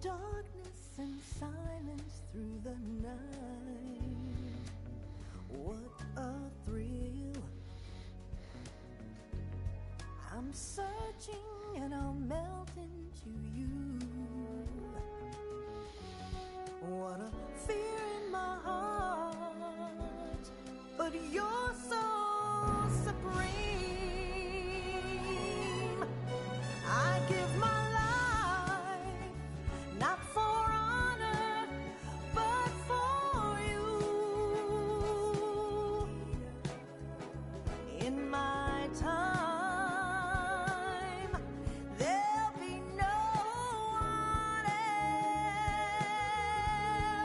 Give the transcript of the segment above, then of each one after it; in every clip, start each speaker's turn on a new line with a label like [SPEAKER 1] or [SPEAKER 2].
[SPEAKER 1] darkness and silence through the night. What a thrill. I'm searching and I'll melt into you. What a fear in my heart, but you're so supreme. I give my life, not for honor, but for you. In my time, there'll be no one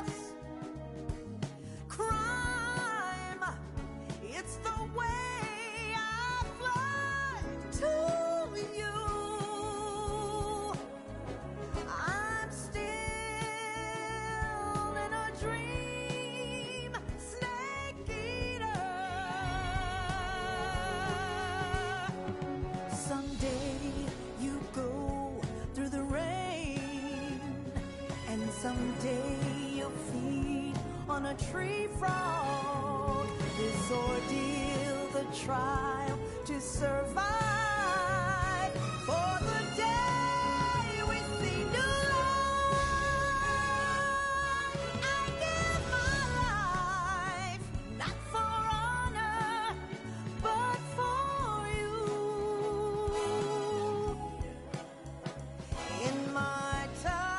[SPEAKER 1] else. Crime, it's the way I fly to you. I'm still in a dream, snake eater. Someday you go through the rain, and someday you'll feed on a tree frog. This ordeal, the trial to survive, for the day we see new light. I give my life, not for honor, but for you. In my time,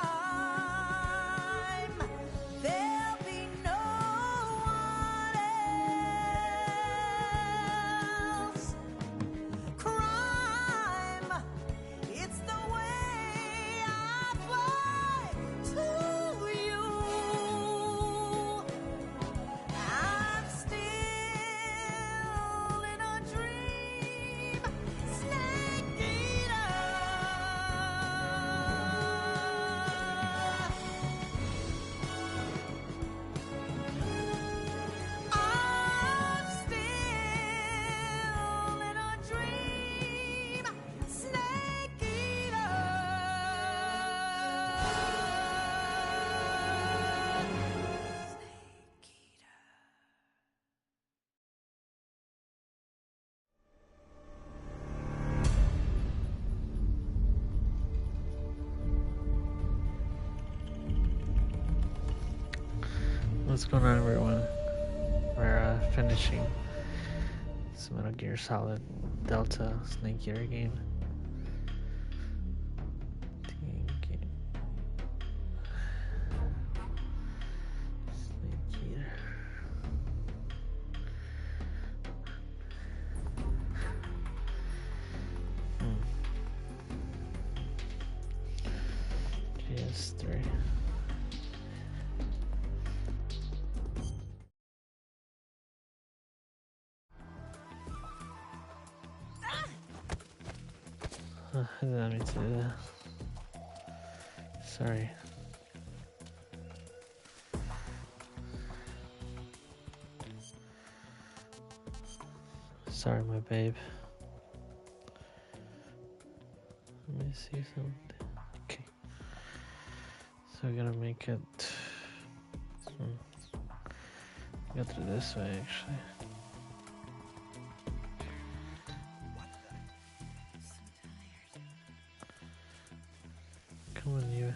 [SPEAKER 1] there'll be no one else. Crime, it's the way I fly to you. I'm still in a dream, snake eater. I'm still in a dream, snake eater. Snake eater.
[SPEAKER 2] What's going on, everyone? We're finishing this Metal Gear Solid Delta Snake Eater game. Snake Eater. PS3. I didn't mean to do that. Sorry. Sorry, my babe. Let me see something. Okay. So we're gonna make it. Go through this way, actually. Come on, you.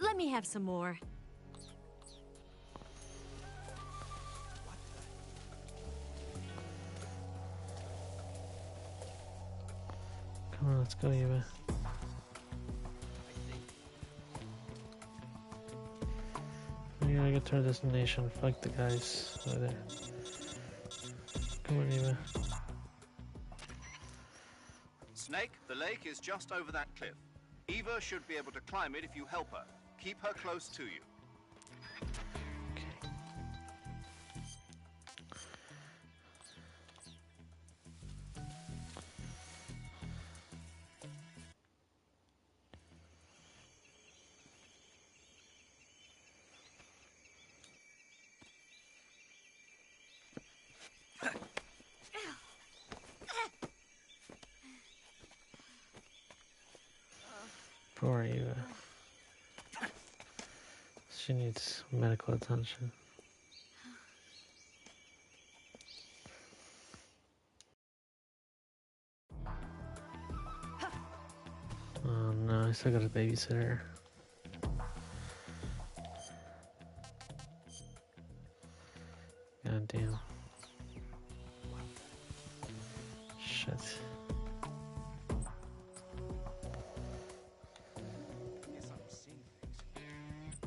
[SPEAKER 3] Let me have some more.
[SPEAKER 2] let's go, Eva. We gotta get to our destination. Fuck the guys over there. Come on, Eva.
[SPEAKER 3] Snake, the lake is just over that cliff. Eva should be able to climb it if you help her. Keep her close to you.
[SPEAKER 2] Poor Eva. She needs medical attention. Oh no, I still got a babysitter. God damn. Shit.
[SPEAKER 3] Yes, I'm seeing things.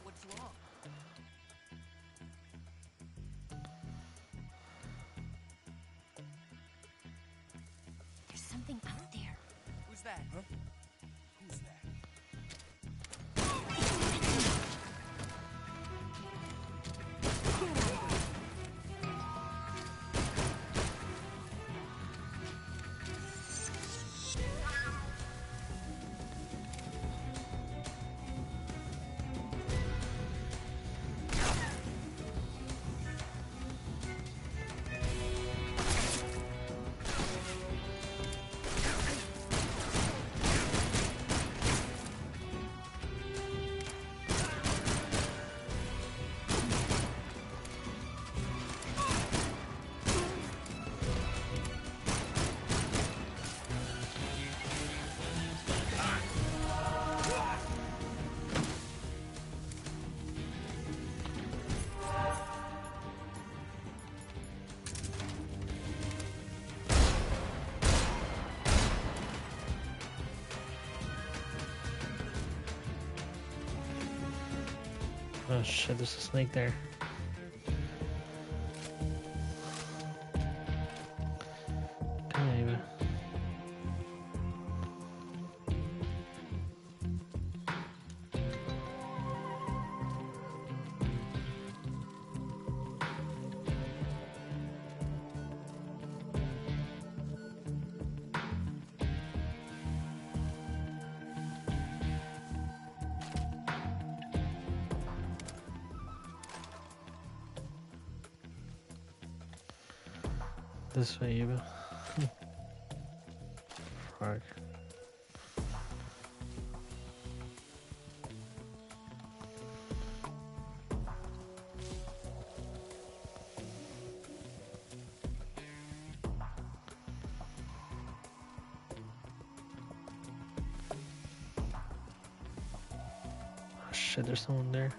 [SPEAKER 1] What's wrong? There's something out there.
[SPEAKER 4] Who's that? Huh? Who's that?
[SPEAKER 2] Oh shit, there's a snake there. Come on, Eva. This way, Eva. Fuck. Oh shit, there's someone there.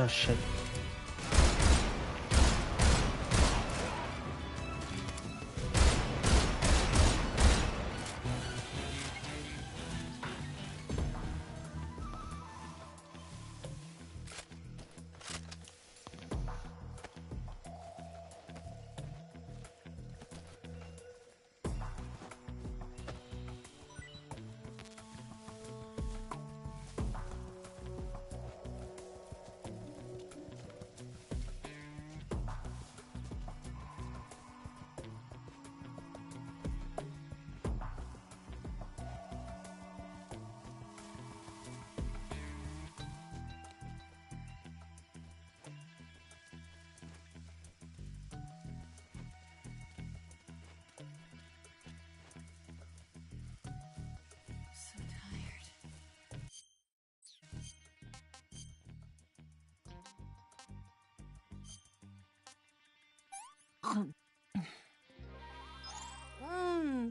[SPEAKER 2] Oh shit.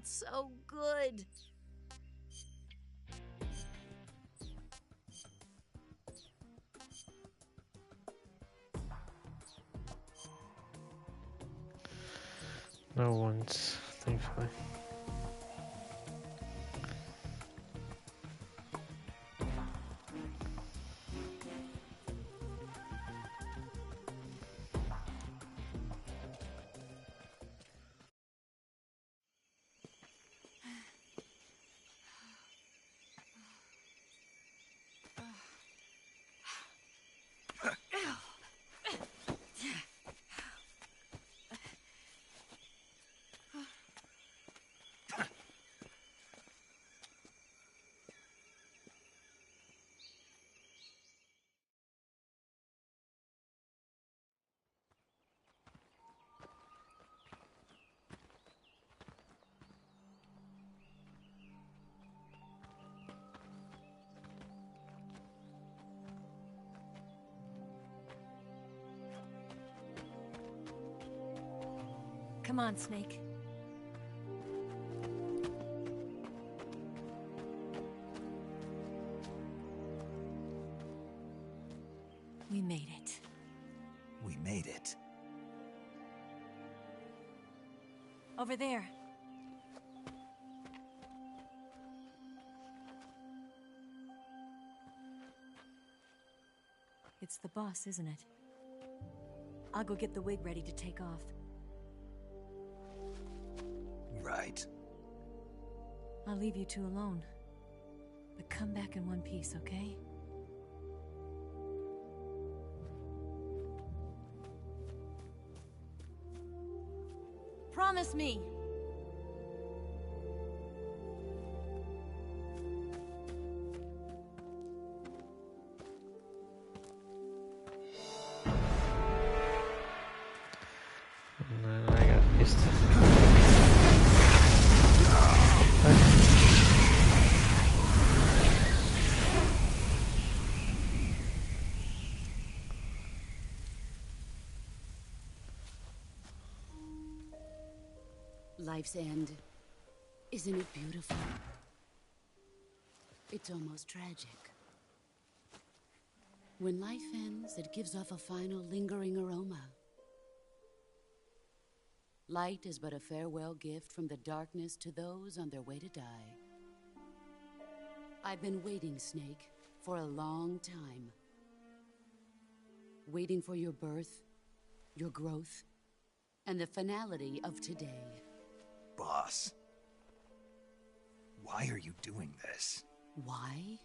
[SPEAKER 1] So good.
[SPEAKER 2] No one's, thankfully.
[SPEAKER 1] Come on, Snake. We made it.
[SPEAKER 4] We made it.
[SPEAKER 1] Over there. It's the boss, isn't it? I'll go get the wig ready to take off.
[SPEAKER 4] Right.
[SPEAKER 1] I'll leave you two alone. But come back in one piece, okay? Promise me!
[SPEAKER 2] And then I got pissed.
[SPEAKER 5] Life's end. Isn't it beautiful? It's almost tragic. When life ends, it gives off a final lingering aroma. Light is but a farewell gift from the darkness to those on their way to die. I've been waiting, Snake, for a long time. Waiting for your birth, your growth, and the finality of today.
[SPEAKER 4] Boss. Why are you doing this?
[SPEAKER 5] Why?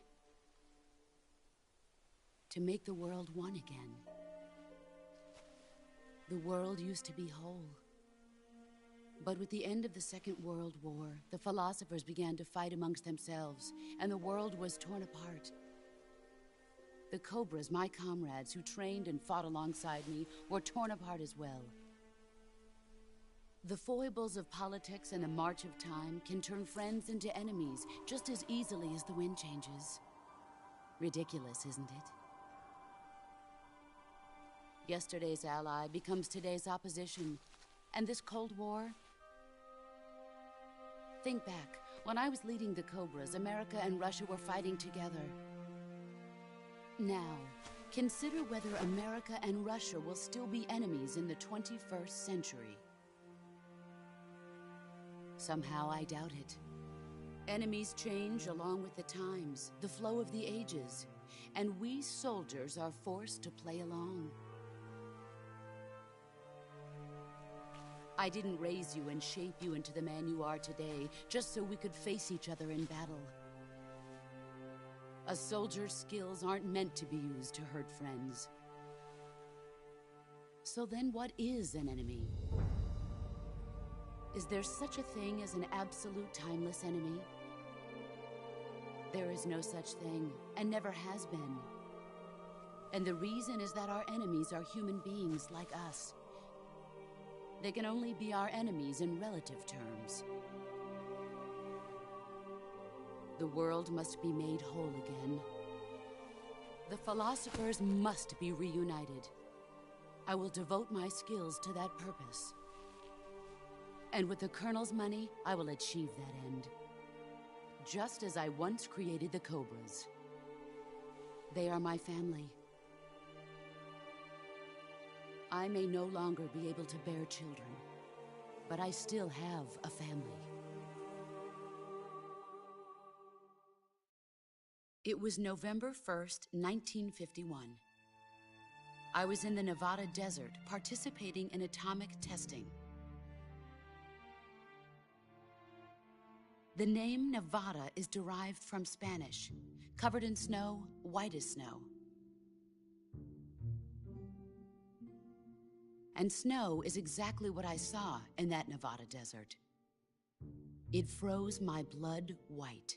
[SPEAKER 5] To make the world one again. The world used to be whole. But with the end of the Second World War, the philosophers began to fight amongst themselves, and the world was torn apart. The Cobras, my comrades who trained and fought alongside me, were torn apart as well. The foibles of politics and the march of time can turn friends into enemies just as easily as the wind changes. Ridiculous, isn't it? Yesterday's ally becomes today's opposition, and this Cold War? Think back. When I was leading the Cobras, America and Russia were fighting together. Now, consider whether America and Russia will still be enemies in the 21st century. Somehow I doubt it. Enemies change along with the times, the flow of the ages, and we soldiers are forced to play along. I didn't raise you and shape you into the man you are today just so we could face each other in battle. A soldier's skills aren't meant to be used to hurt friends. So then what is an enemy? Is there such a thing as an absolute timeless enemy? There is no such thing, and never has been. And the reason is that our enemies are human beings like us. They can only be our enemies in relative terms. The world must be made whole again. The philosophers must be reunited. I will devote my skills to that purpose. And with the Colonel's money, I will achieve that end. Just as I once created the Cobras. They are my family. I may no longer be able to bear children, but I still have a family. It was November 1st, 1951. I was in the Nevada desert participating in atomic testing. The name Nevada is derived from Spanish, covered in snow, white as snow. And snow is exactly what I saw in that Nevada desert. It froze my blood white.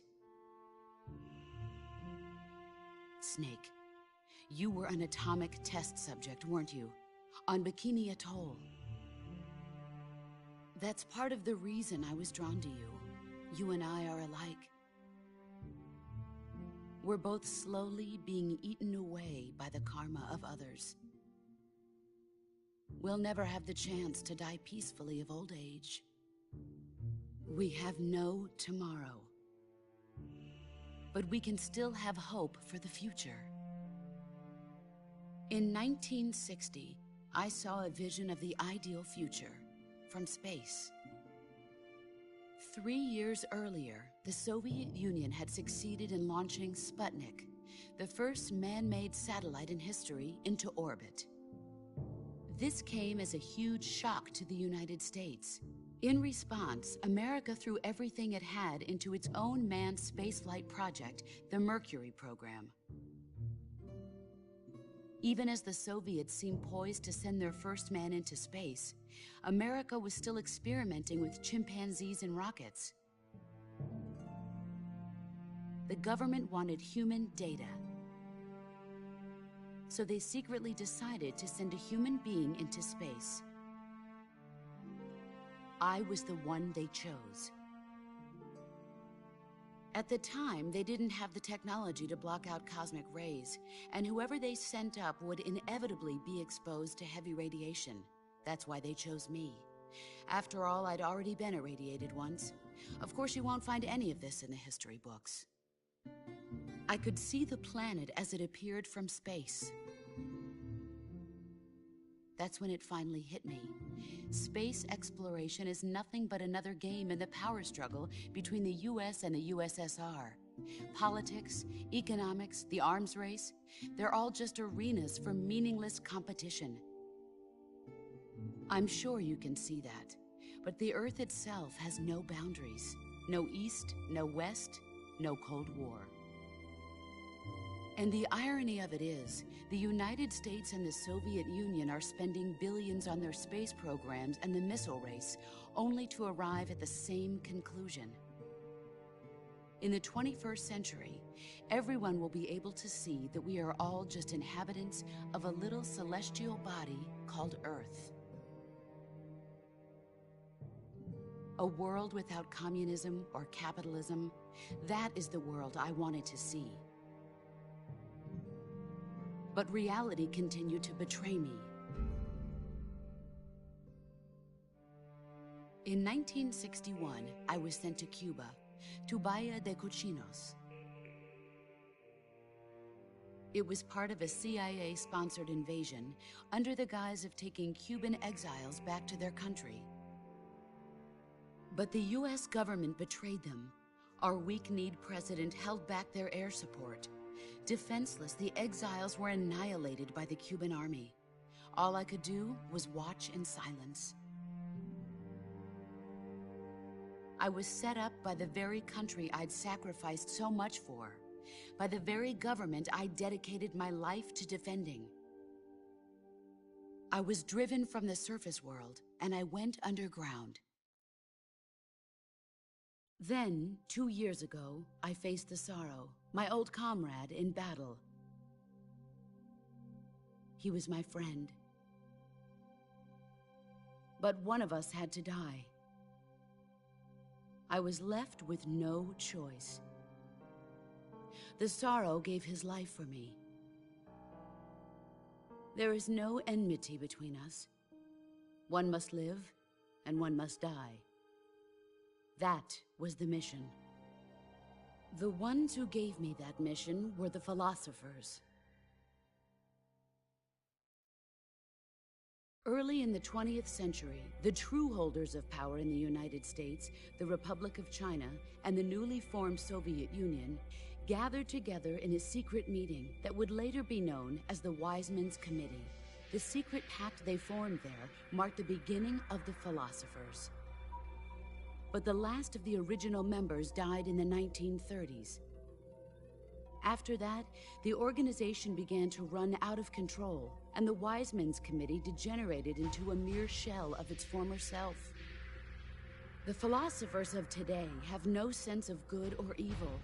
[SPEAKER 5] Snake, you were an atomic test subject, weren't you? On Bikini Atoll. That's part of the reason I was drawn to you. You and I are alike. We're both slowly being eaten away by the karma of others. We'll never have the chance to die peacefully of old age. We have no tomorrow. But we can still have hope for the future. In 1960, I saw a vision of the ideal future from space. 3 years earlier, the Soviet Union had succeeded in launching Sputnik, the first man-made satellite in history, into orbit. This came as a huge shock to the United States. In response, America threw everything it had into its own manned spaceflight project, the Mercury program. Even as the Soviets seemed poised to send their first man into space, America was still experimenting with chimpanzees and rockets. The government wanted human data. So they secretly decided to send a human being into space. I was the one they chose. At the time, they didn't have the technology to block out cosmic rays, and whoever they sent up would inevitably be exposed to heavy radiation. That's why they chose me. After all, I'd already been irradiated once. Of course, you won't find any of this in the history books. I could see the planet as it appeared from space. That's when it finally hit me. Space exploration is nothing but another game in the power struggle between the US and the USSR. Politics, economics, the arms race, they're all just arenas for meaningless competition. I'm sure you can see that, but the Earth itself has no boundaries. No East, no West, no Cold War. And the irony of it is, the United States and the Soviet Union are spending billions on their space programs and the missile race, only to arrive at the same conclusion. In the 21st century, everyone will be able to see that we are all just inhabitants of a little celestial body called Earth. A world without communism or capitalism, that is the world I wanted to see. But reality continued to betray me. In 1961, I was sent to Cuba, to Bahia de Cochinos. It was part of a CIA-sponsored invasion under the guise of taking Cuban exiles back to their country. But the US government betrayed them. Our weak-kneed president held back their air support. Defenseless, the exiles were annihilated by the Cuban army. All I could do was watch in silence. I was set up by the very country I'd sacrificed so much for, by the very government I dedicated my life to defending. I was driven from the surface world, and I went underground. Then, 2 years ago, I faced the Sorrow, my old comrade in battle. He was my friend. But one of us had to die. I was left with no choice. The Sorrow gave his life for me. There is no enmity between us. One must live, and one must die. That was the mission. The ones who gave me that mission were the philosophers. Early in the 20th century, the true holders of power in the United States, the Republic of China, and the newly formed Soviet Union gathered together in a secret meeting that would later be known as the Wiseman's Committee. The secret pact they formed there marked the beginning of the philosophers. But the last of the original members died in the 1930s. After that, the organization began to run out of control, and the Wiseman's Committee degenerated into a mere shell of its former self. The philosophers of today have no sense of good or evil.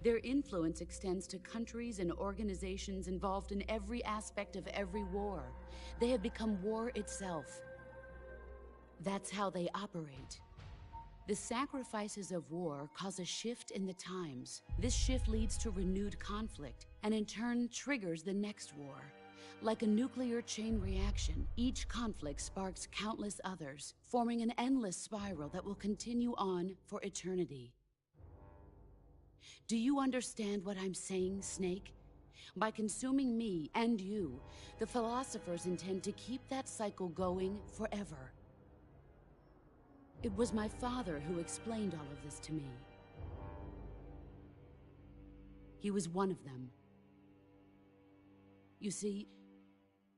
[SPEAKER 5] Their influence extends to countries and organizations involved in every aspect of every war. They have become war itself. That's how they operate. The sacrifices of war cause a shift in the times. This shift leads to renewed conflict, and in turn triggers the next war. Like a nuclear chain reaction, each conflict sparks countless others, forming an endless spiral that will continue on for eternity. Do you understand what I'm saying, Snake? By consuming me and you, the philosophers intend to keep that cycle going forever. It was my father who explained all of this to me. He was one of them. You see,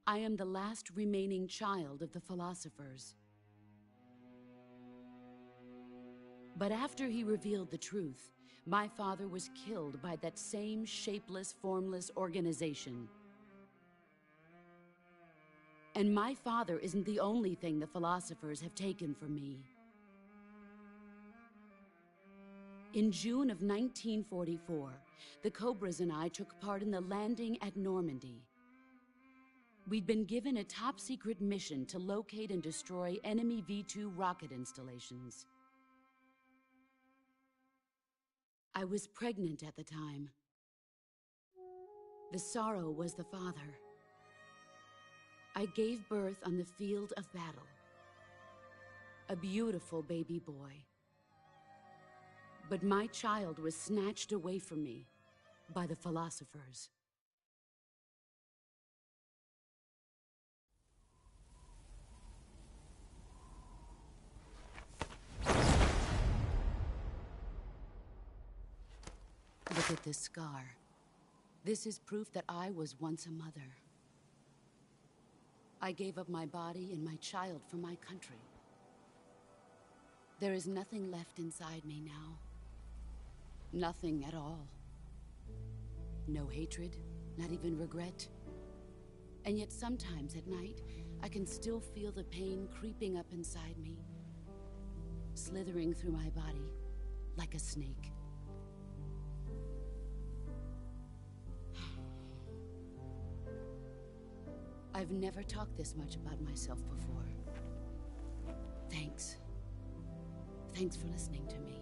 [SPEAKER 5] I am the last remaining child of the philosophers. But after he revealed the truth, my father was killed by that same shapeless, formless organization. And my father isn't the only thing the philosophers have taken from me. In June of 1944, the Cobras and I took part in the landing at Normandy. We'd been given a top-secret mission to locate and destroy enemy V-2 rocket installations. I was pregnant at the time. The sorrow was the father. I gave birth on the field of battle. A beautiful baby boy. But my child was snatched away from me by the philosophers. Look at this scar. This is proof that I was once a mother. I gave up my body and my child for my country. There is nothing left inside me now. Nothing at all. No hatred, not even regret. And yet sometimes at night, I can still feel the pain creeping up inside me, slithering through my body like a snake. I've never talked this much about myself before. Thanks. Thanks for listening to me.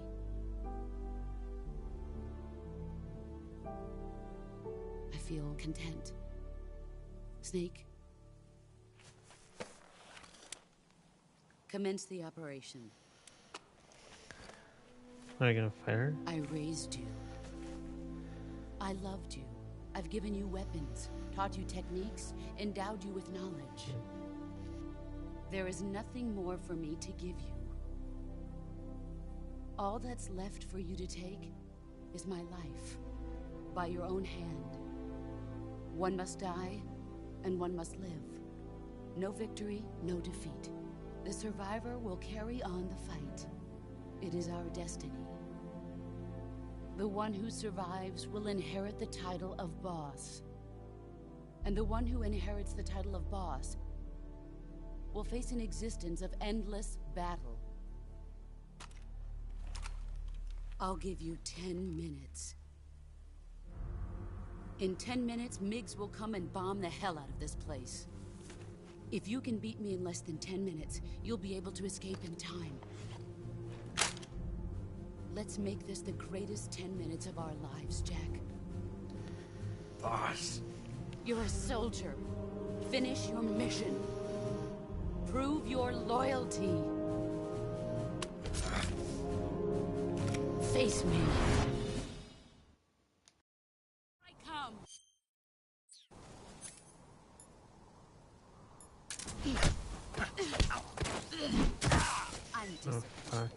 [SPEAKER 5] I feel content. Snake, commence the operation.
[SPEAKER 2] Are you gonna fight her?
[SPEAKER 5] I raised you. I loved you. I've given you weapons, taught you techniques, endowed you with knowledge. There is nothing more for me to give you. All that's left for you to take is my life, by your own hand. One must die, and one must live. No victory, no defeat. The survivor will carry on the fight. It is our destiny. The one who survives will inherit the title of boss. And the one who inherits the title of boss will face an existence of endless battle. I'll give you 10 minutes. In 10 minutes, MiGs will come and bomb the hell out of this place. If you can beat me in less than 10 minutes, you'll be able to escape in time. Let's make this the greatest 10 minutes of our lives, Jack.
[SPEAKER 4] Boss.
[SPEAKER 5] You're a soldier. Finish your mission. Prove your loyalty. Face me. I come. I'm
[SPEAKER 2] Oh, fuck.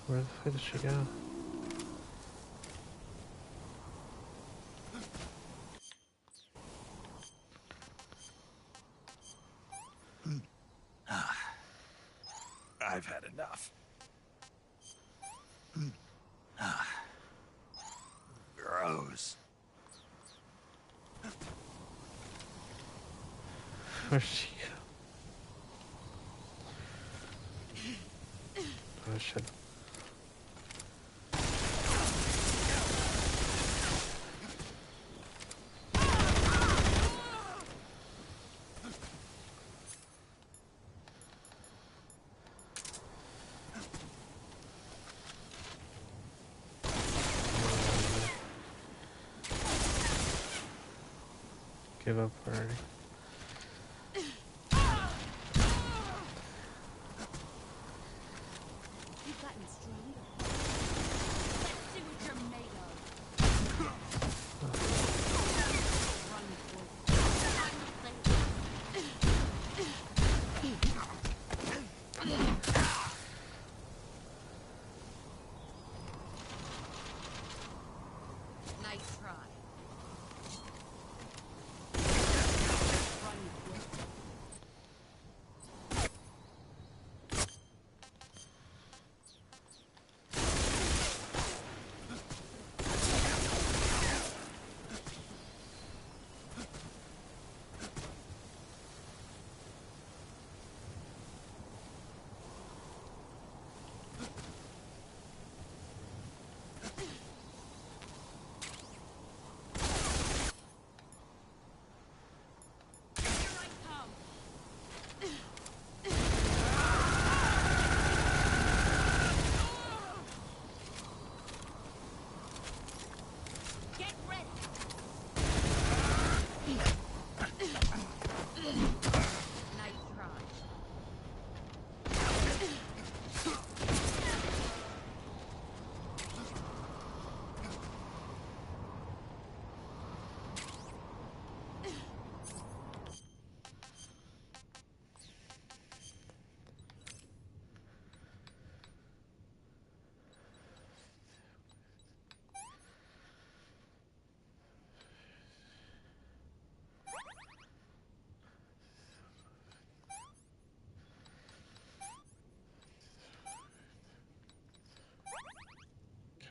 [SPEAKER 2] Where the fuck did she go?
[SPEAKER 4] I've had enough. Gross.
[SPEAKER 2] Where'd she go? Oh shit. Give up already.
[SPEAKER 5] You've gotten stronger. Let's see what you're made of. Run nice try.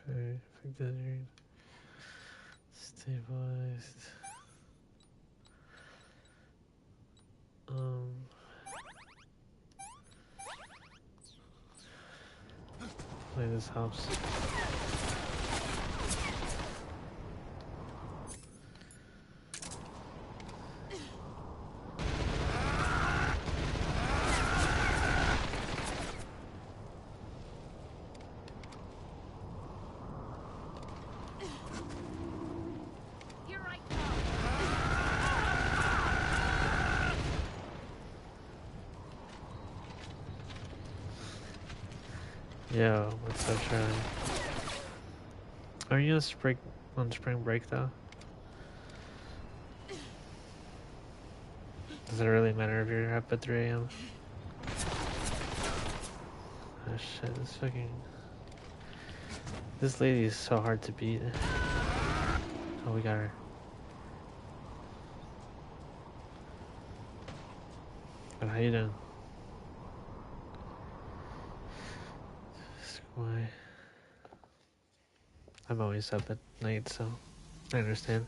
[SPEAKER 2] Okay, figured. Stabilized. this helps. Yo, what's up, Charlie? Are you on spring break though? Does it really matter if you're up at 3 a.m.? Oh shit, this lady is so hard to beat. Oh, we got her. Oh, how you doing? Why? I'm always up at night, so I understand.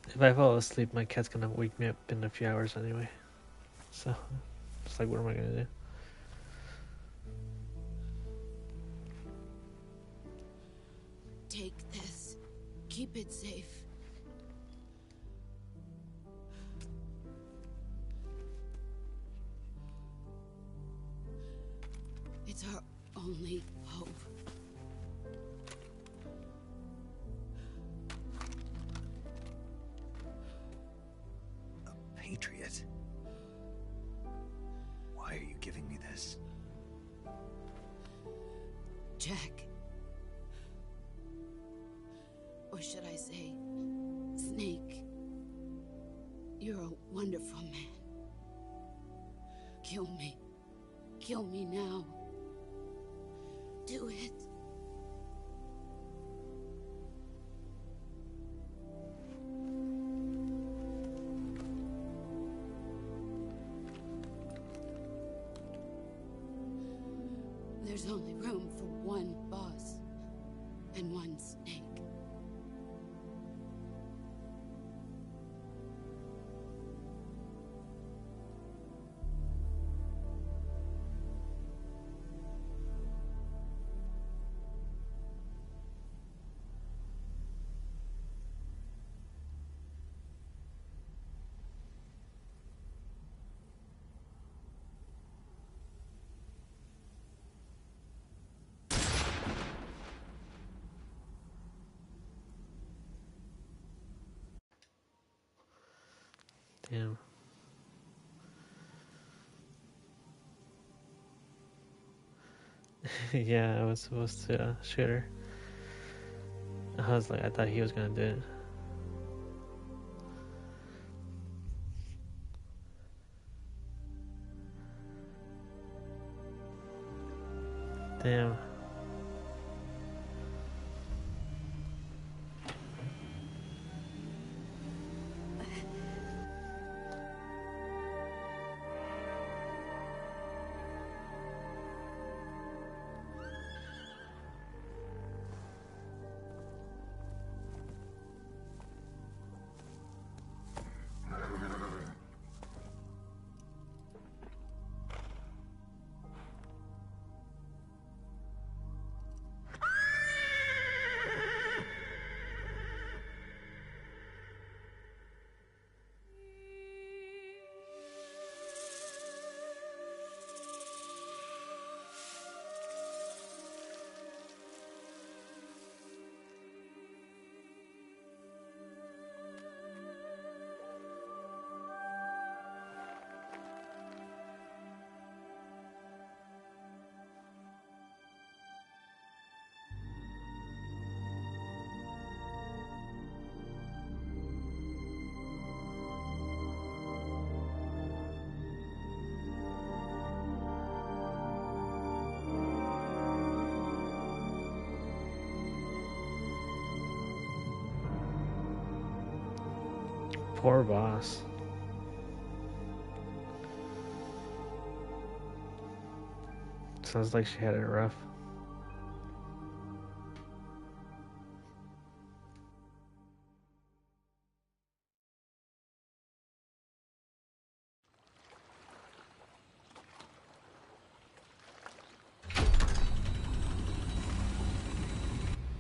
[SPEAKER 2] If I fall asleep, my cat's gonna wake me up in a few hours anyway. So, it's like, what am I gonna do?
[SPEAKER 5] Take this. Keep it safe. It's our only hope.
[SPEAKER 4] A patriot? Why are you giving me this?
[SPEAKER 5] Jack. Or should I say, Snake. You're a wonderful man. Kill me. Kill me now. Do it. There's only room for one boss and one snake.
[SPEAKER 2] Damn. Yeah, I was supposed to shoot her. I thought he was gonna do it. Damn. Poor boss. Sounds like she had it rough.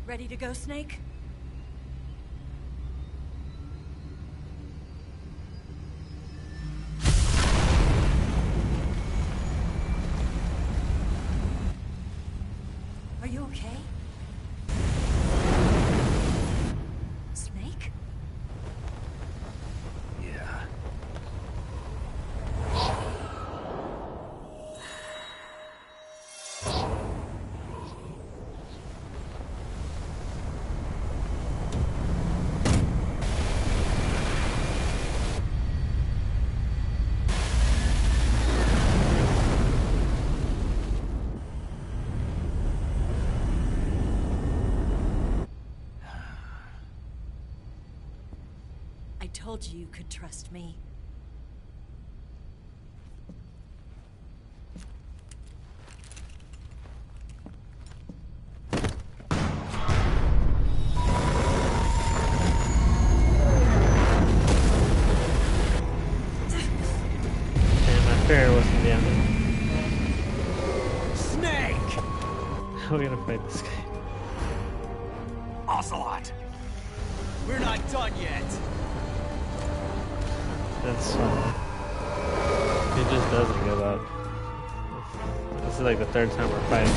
[SPEAKER 1] Ready to go, Snake? Are you okay? Snake?
[SPEAKER 4] Yeah.
[SPEAKER 1] I told you you could trust me.
[SPEAKER 2] And my fear wasn't the end.
[SPEAKER 4] Snake!
[SPEAKER 2] How are we gonna fight this guy?
[SPEAKER 4] Ocelot! We're not done yet!
[SPEAKER 2] That's funny. He just doesn't give up. This is like the third time we're fighting.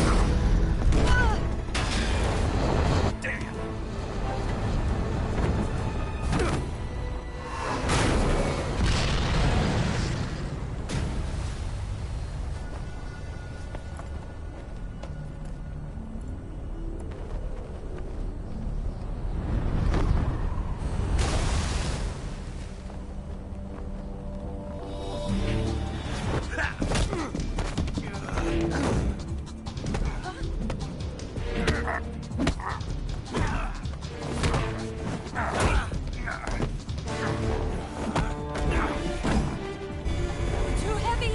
[SPEAKER 1] Too heavy!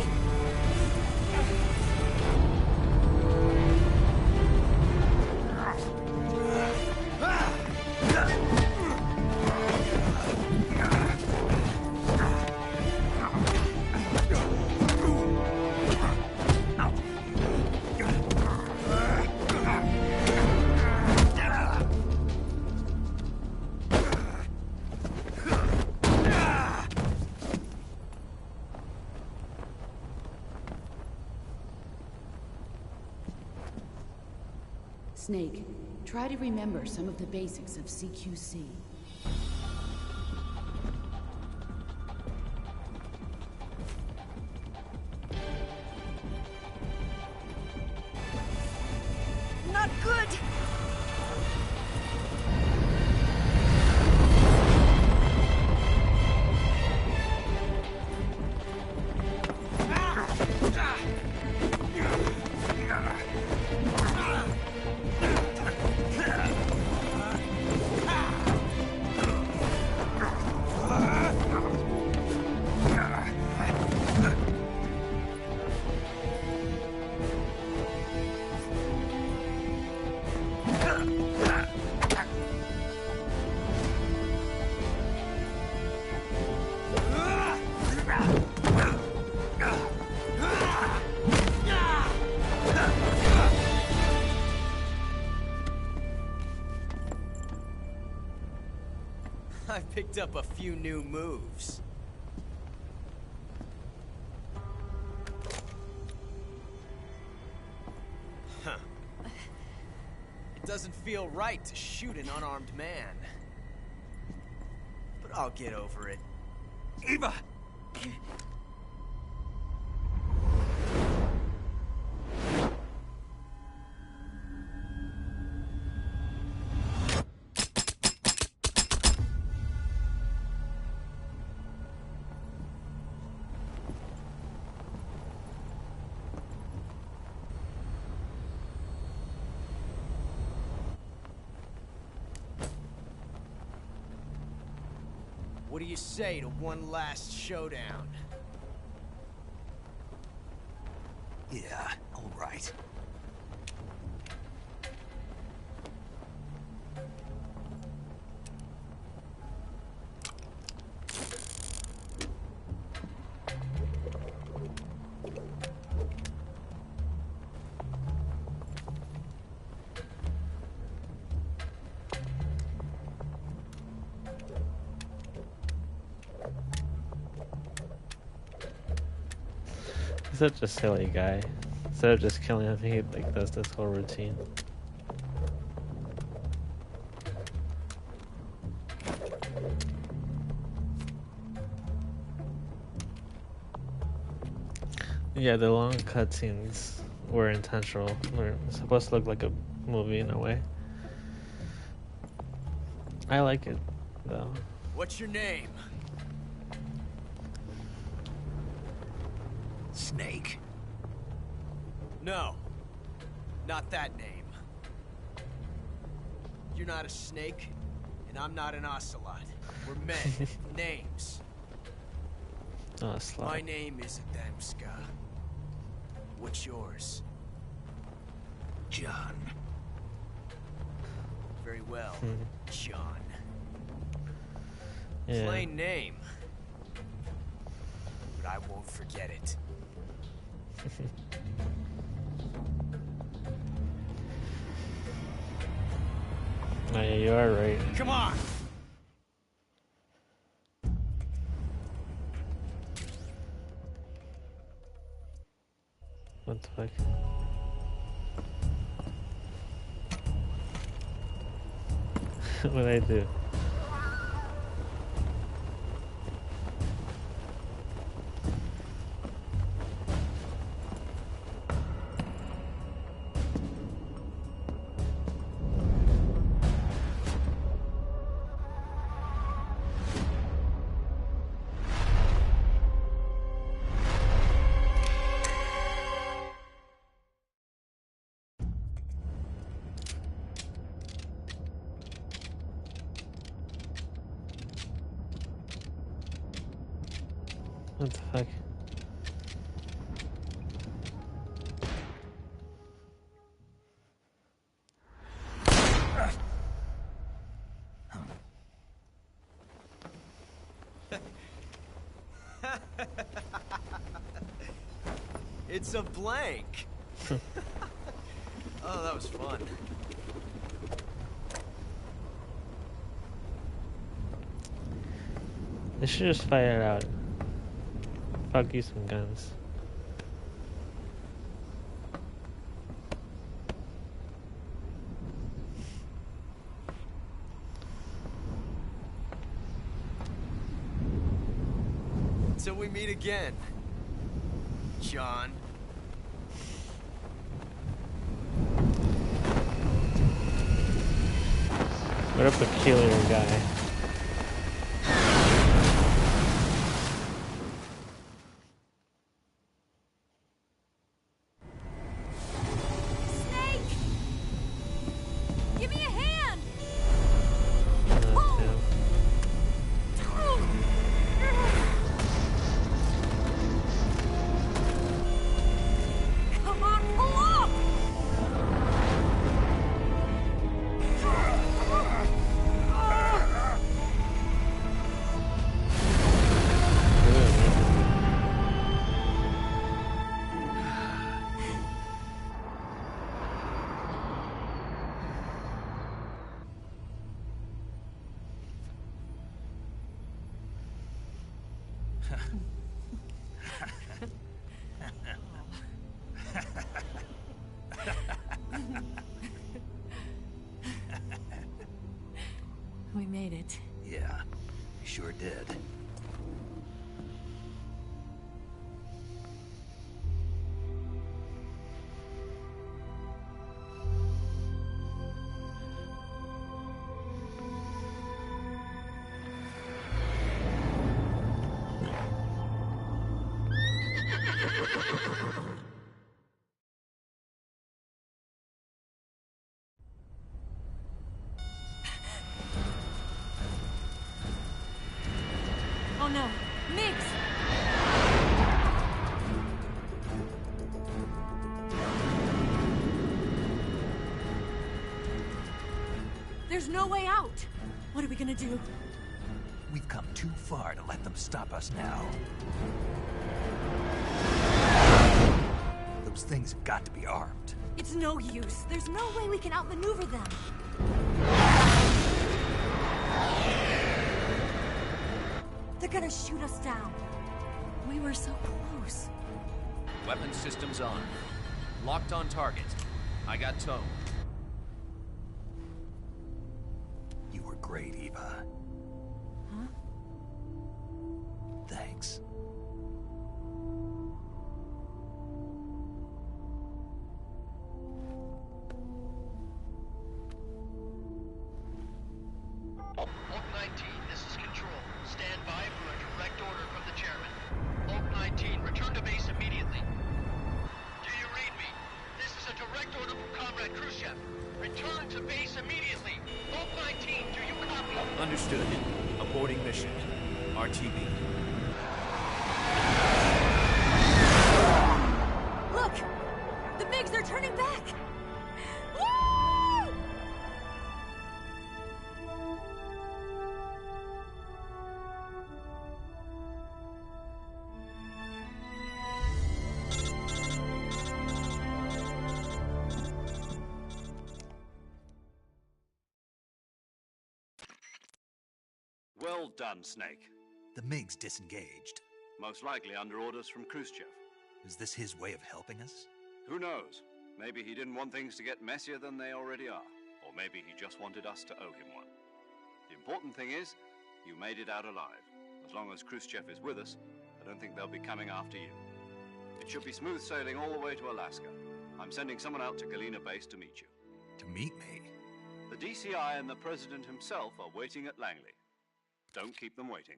[SPEAKER 5] Snake, try to remember some of the basics of CQC.
[SPEAKER 1] Not good!
[SPEAKER 6] I picked up a few new moves. Huh. It doesn't feel right to shoot an unarmed man. But I'll get over it.
[SPEAKER 4] Eva!
[SPEAKER 6] What do you say to one last showdown?
[SPEAKER 4] Yeah, all right.
[SPEAKER 2] He's such a silly guy. Instead of just killing him, he like does this whole routine. Yeah, the long cutscenes were intentional. They're supposed to look like a movie in a way. I like it, though.
[SPEAKER 6] What's your name?
[SPEAKER 4] Snake.
[SPEAKER 6] No. Not that name. You're not a snake, and I'm not an ocelot. We're men. Names.
[SPEAKER 2] Oh, slide.
[SPEAKER 6] My name is Adamska. What's yours?
[SPEAKER 4] John.
[SPEAKER 6] Very well, John.
[SPEAKER 2] Yeah.
[SPEAKER 6] Plain name. But I won't forget it.
[SPEAKER 2] Oh, yeah, you are right.
[SPEAKER 6] Come on!
[SPEAKER 2] What the fuck? What'd I do? What the fuck?
[SPEAKER 6] It's a blank. Oh, that was fun.
[SPEAKER 2] They should just fire it out. Fuck you some guns.
[SPEAKER 6] Till we meet again, John.
[SPEAKER 2] What a peculiar guy.
[SPEAKER 1] We made it.
[SPEAKER 4] Yeah, you sure did.
[SPEAKER 1] Oh no, Mix! There's no way out! What are we gonna do?
[SPEAKER 4] We've come too far to let them stop us now. Those things have got to be armed.
[SPEAKER 1] It's no use. There's no way we can outmaneuver them. They're gonna shoot us down. We were so close.
[SPEAKER 6] Weapons systems on. Locked on target. I got tone.
[SPEAKER 4] You were great, Eva.
[SPEAKER 1] Huh?
[SPEAKER 4] Thanks.
[SPEAKER 7] Oak 19, this is Control. Stand by for a direct order from the chairman. Oak 19, return to base immediately. Do you read me? This is a direct order from Comrade Khrushchev. Return to base immediately. Oak 19, do you copy?
[SPEAKER 6] Understood. Aborting mission. RTB.
[SPEAKER 1] Look! The MiGs, they're turning back! Woo!
[SPEAKER 3] Well done, Snake.
[SPEAKER 4] The MiG's disengaged.
[SPEAKER 3] Most likely under orders from Khrushchev.
[SPEAKER 4] Is this his way of helping us?
[SPEAKER 3] Who knows? Maybe he didn't want things to get messier than they already are. Or maybe he just wanted us to owe him one. The important thing is, you made it out alive. As long as Khrushchev is with us, I don't think they'll be coming after you. It should be smooth sailing all the way to Alaska. I'm sending someone out to Galena Base to meet you.
[SPEAKER 4] To meet me?
[SPEAKER 3] The DCI and the President himself are waiting at Langley. Don't keep them waiting.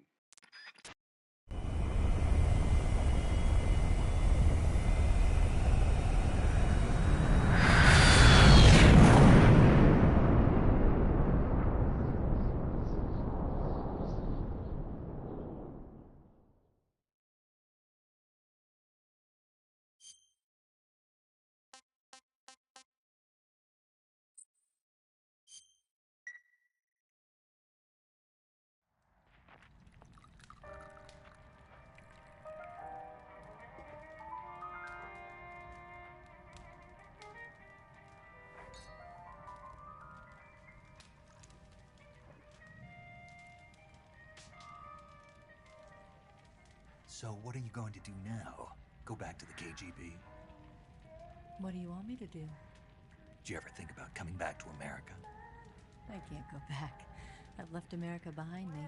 [SPEAKER 4] So what are you going to do now? Go back to the KGB?
[SPEAKER 1] What do you want me to do?
[SPEAKER 4] Did you ever think about coming back to America?
[SPEAKER 1] I can't go back. I've left America behind me.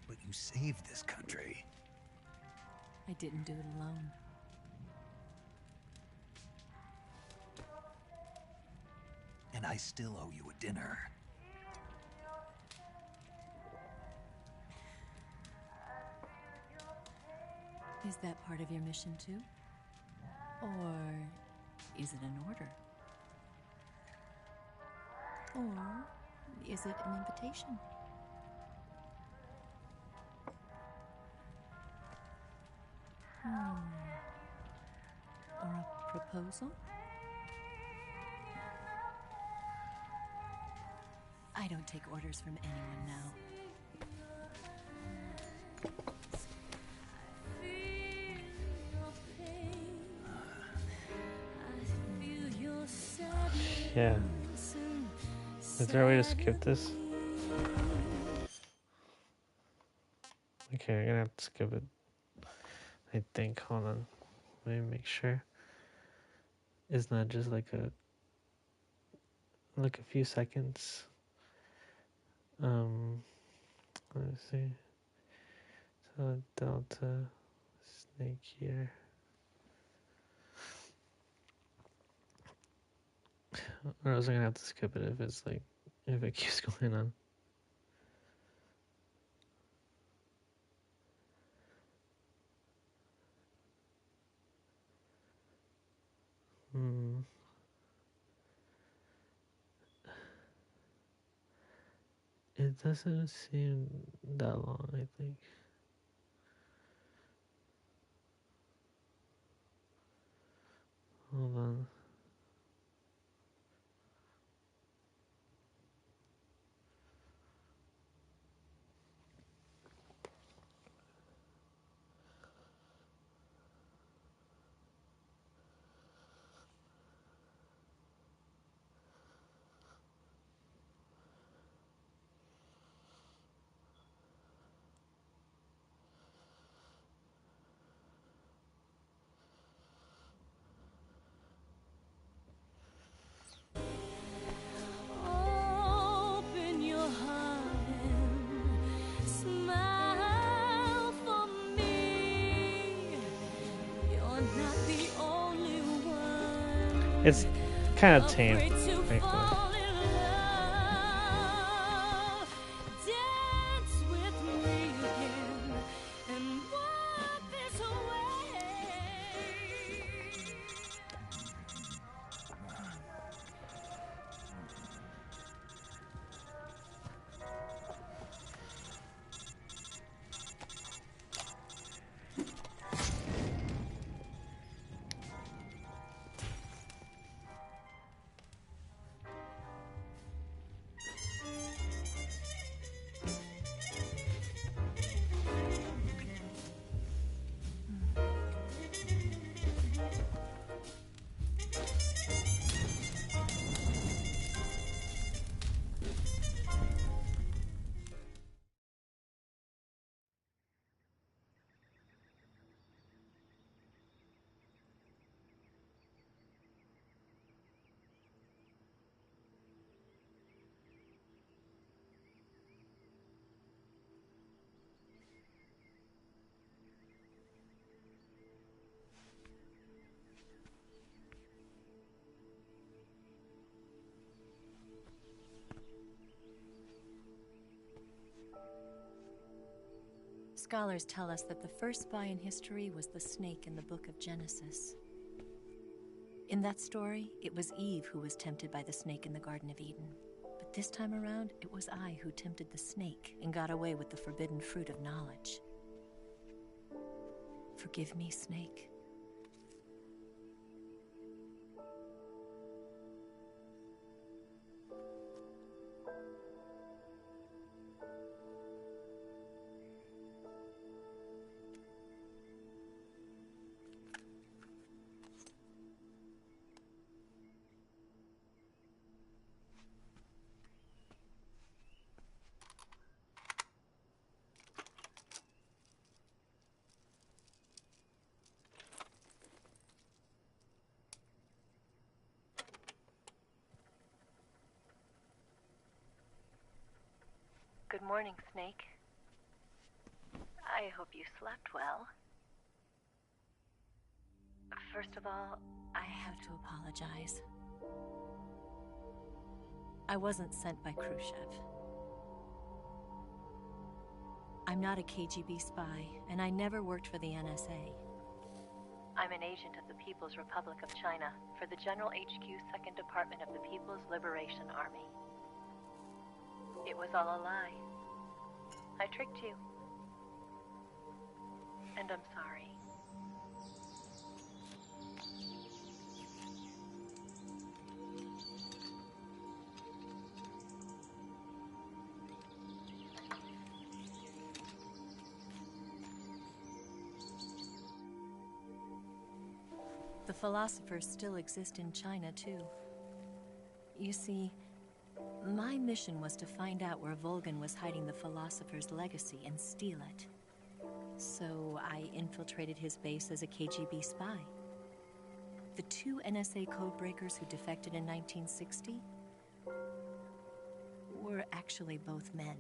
[SPEAKER 4] But you saved this country.
[SPEAKER 1] I didn't do it alone.
[SPEAKER 4] And I still owe you a dinner.
[SPEAKER 1] Is that part of your mission too? Or is it an order? Or is it an invitation? Or a proposal? I don't take orders from anyone now.
[SPEAKER 2] Yeah. Is there a way to skip this? Okay, I'm gonna have to skip it. I think. Hold on. Let me make sure. It's not just like a few seconds. Let's see. So Delta Snake here. Or else I'm gonna have to skip it if it's like if it keeps going on. It doesn't seem that long, I think. Hold on. It's kind of tame, thankfully.
[SPEAKER 1] Scholars tell us that the first spy in history was the snake in the book of Genesis. In that story, it was Eve who was tempted by the snake in the Garden of Eden. But this time around, it was I who tempted the snake and got away with the forbidden fruit of knowledge. Forgive me, Snake.
[SPEAKER 8] Good morning, Snake. I hope you slept well. First of all,
[SPEAKER 1] I have to apologize. I wasn't sent by Khrushchev. I'm not a KGB spy, and I never worked for the NSA.
[SPEAKER 8] I'm an agent of the People's Republic of China for the General HQ 2nd Department of the People's Liberation Army. It was all a lie. I tricked you. And I'm sorry.
[SPEAKER 1] The philosophers still exist in China, too. You see, my mission was to find out where Volgin was hiding the philosopher's legacy and steal it. So I infiltrated his base as a KGB spy. The two NSA codebreakers who defected in 1960 were actually both men.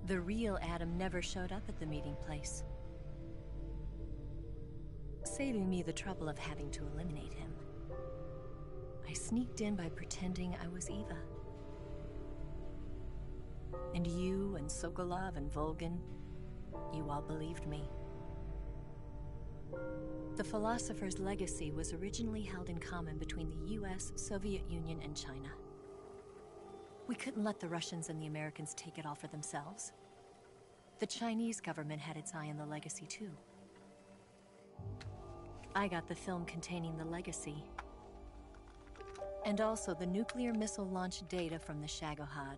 [SPEAKER 1] The real Adam never showed up at the meeting place, saving me the trouble of having to eliminate him. I sneaked in by pretending I was Eva. And you and Sokolov and Volgin, you all believed me. The philosopher's legacy was originally held in common between the US, Soviet Union, and China. We couldn't let the Russians and the Americans take it all for themselves. The Chinese government had its eye on the legacy too. I got the film containing the legacy, and also the nuclear missile launch data from the Shagohod.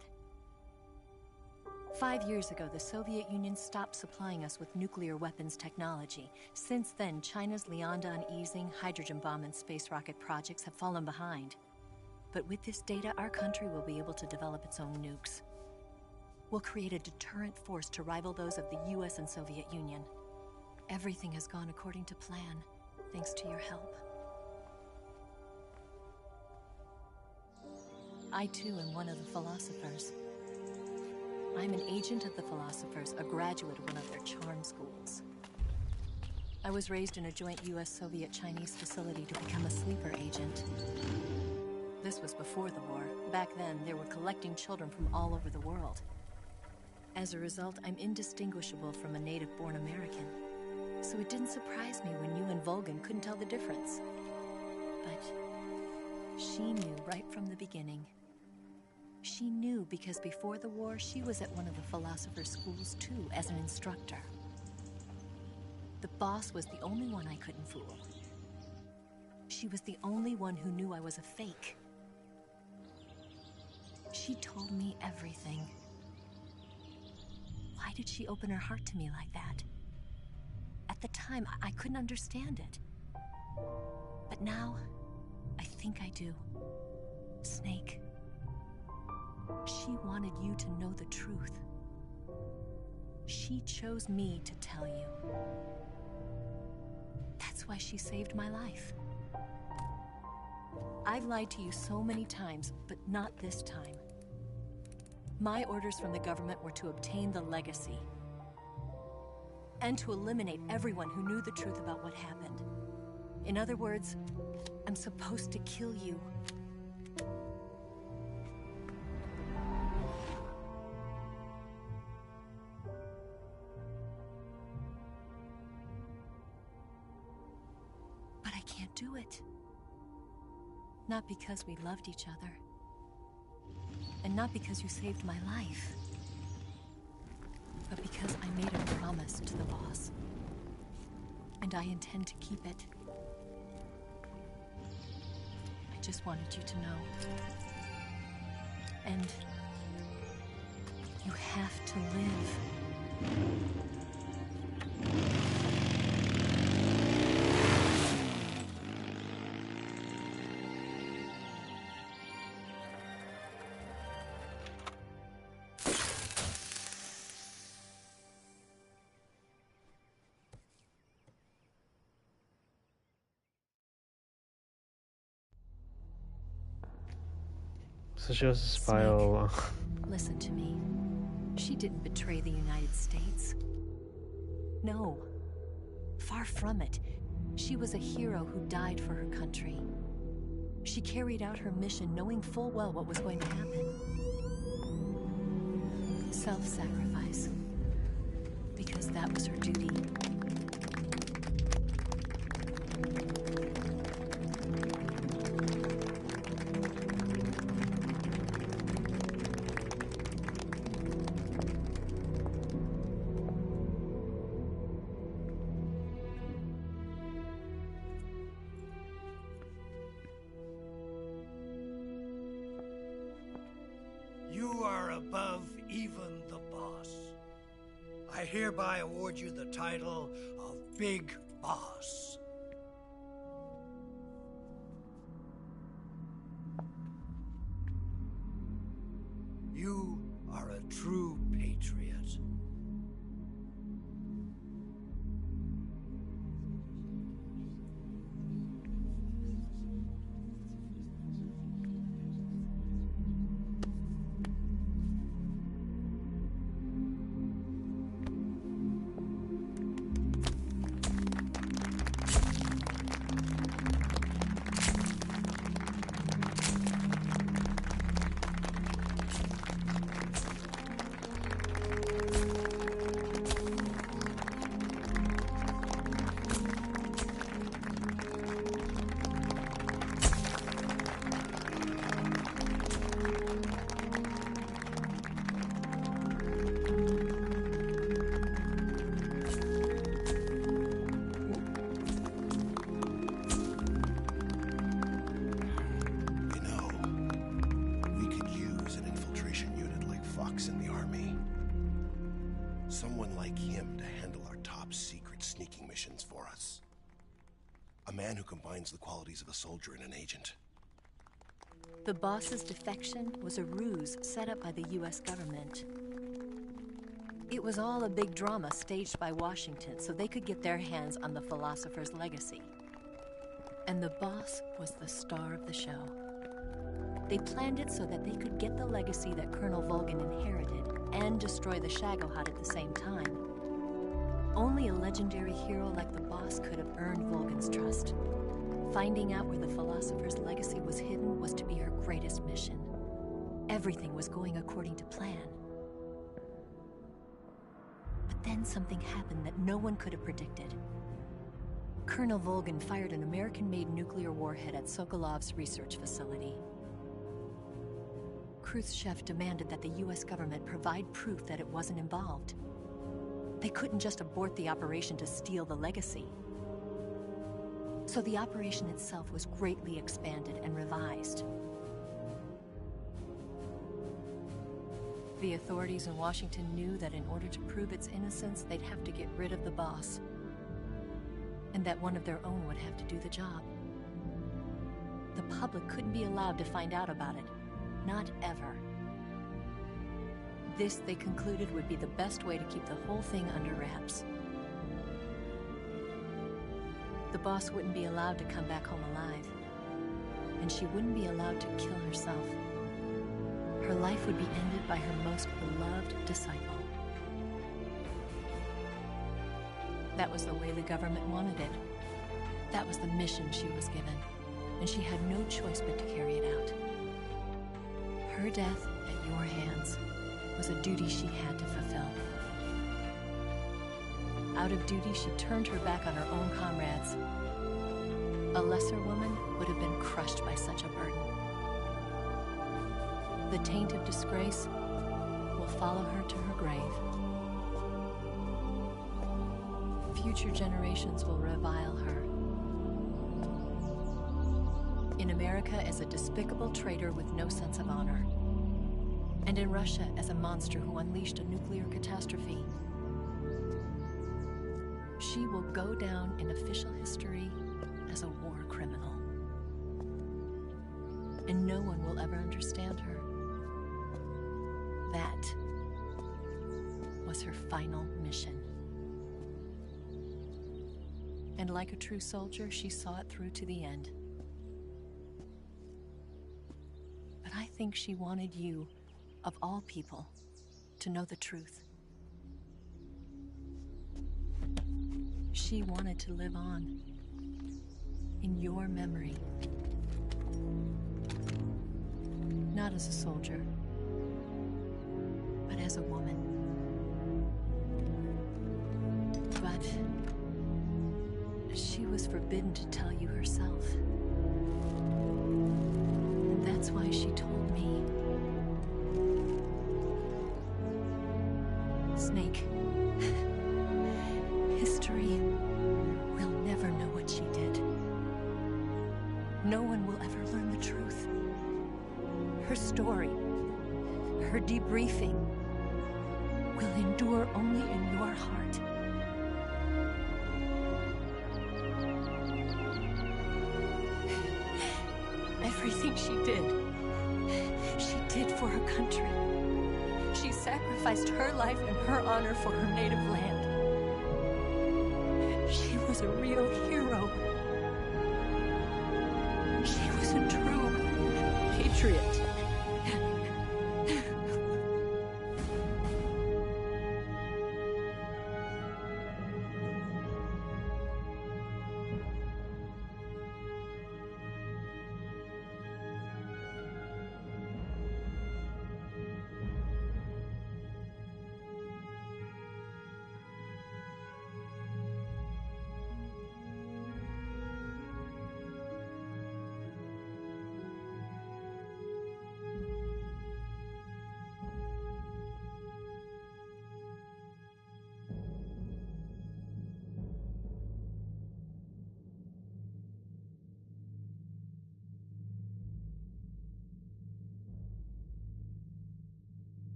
[SPEAKER 1] 5 years ago, the Soviet Union stopped supplying us with nuclear weapons technology. Since then, China's Liaodong easing, hydrogen bomb, and space rocket projects have fallen behind. But with this data, our country will be able to develop its own nukes. We'll create a deterrent force to rival those of the US and Soviet Union. Everything has gone according to plan, thanks to your help. I too am one of the philosophers. I'm an agent of the philosophers, a graduate of one of their charm schools. I was raised in a joint US-Soviet-Chinese facility to become a sleeper agent. This was before the war. Back then, they were collecting children from all over the world. As a result, I'm indistinguishable from a native-born American. So it didn't surprise me when you and Volgin couldn't tell the difference. But she knew right from the beginning. She knew because before the war, she was at one of the philosopher's schools too, as an instructor. The boss was the only one I couldn't fool. She was the only one who knew I was a fake. She told me everything. Why did she open her heart to me like that? At the time, I couldn't understand it. But now, I think I do. Snake. She wanted you to know the truth. She chose me to tell you. That's why she saved my life. I've lied to you so many times, but not this time. My orders from the government were to obtain the legacy. And to eliminate everyone who knew the truth about what happened. In other words, I'm supposed to kill you. But I can't do it. Not because we loved each other. And not because you saved my life. But because I made a promise to the boss. And I intend to keep it. I just wanted you to know. And you have to live.
[SPEAKER 2] So she was a spy
[SPEAKER 1] Snake,
[SPEAKER 2] all along.
[SPEAKER 1] listen to me. She didn't betray the United States. No. Far from it. She was a hero who died for her country. She carried out her mission knowing full well what was going to happen. Self-sacrifice. Because that was her duty.
[SPEAKER 9] You are above even the boss. I hereby award you the title of Big Boss. You are a true patriot.
[SPEAKER 10] Someone like him to handle our top secret sneaking missions for us. A man who combines the qualities of a soldier and an agent.
[SPEAKER 1] The boss's defection was a ruse set up by the US government. It was all a big drama staged by Washington so they could get their hands on the philosopher's legacy. And the boss was the star of the show. They planned it so that they could get the legacy that Colonel Volgin inherited and destroy the Shagohod at the same time. Only a legendary hero like the boss could have earned Volgan's trust. Finding out where the philosopher's legacy was hidden was to be her greatest mission. Everything was going according to plan. But then something happened that no one could have predicted. Colonel Volgan fired an American-made nuclear warhead at Sokolov's research facility. Khrushchev demanded that the US government provide proof that it wasn't involved. They couldn't just abort the operation to steal the legacy. So the operation itself was greatly expanded and revised. The authorities in Washington knew that in order to prove its innocence, they'd have to get rid of the boss, and that one of their own would have to do the job. The public couldn't be allowed to find out about it. Not ever. This, they concluded, would be the best way to keep the whole thing under wraps. The boss wouldn't be allowed to come back home alive, and she wouldn't be allowed to kill herself. Her life would be ended by her most beloved disciple. That was the way the government wanted it. That was the mission she was given, and she had no choice but to carry it out. Her death at your hands was a duty she had to fulfill. Out of duty, she turned her back on her own comrades. A lesser woman would have been crushed by such a burden. The taint of disgrace will follow her to her grave. Future generations will revile her. In America as a despicable traitor with no sense of honor. And in Russia as a monster who unleashed a nuclear catastrophe. She will go down in official history as a war criminal. And no one will ever understand her. That was her final mission. And like a true soldier, she saw it through to the end. But I think she wanted you, of all people, to know the truth. She wanted to live on in your memory. Not as a soldier, but as a woman. But she was forbidden to tell you herself. And that's why she told me. Snake, history will never know what she did. No one will ever learn the truth. Her story, her debriefing, will endure only in your heart. Everything she did for her country. She sacrificed her life and her honor for her native land. She was a real hero. She was a true patriot.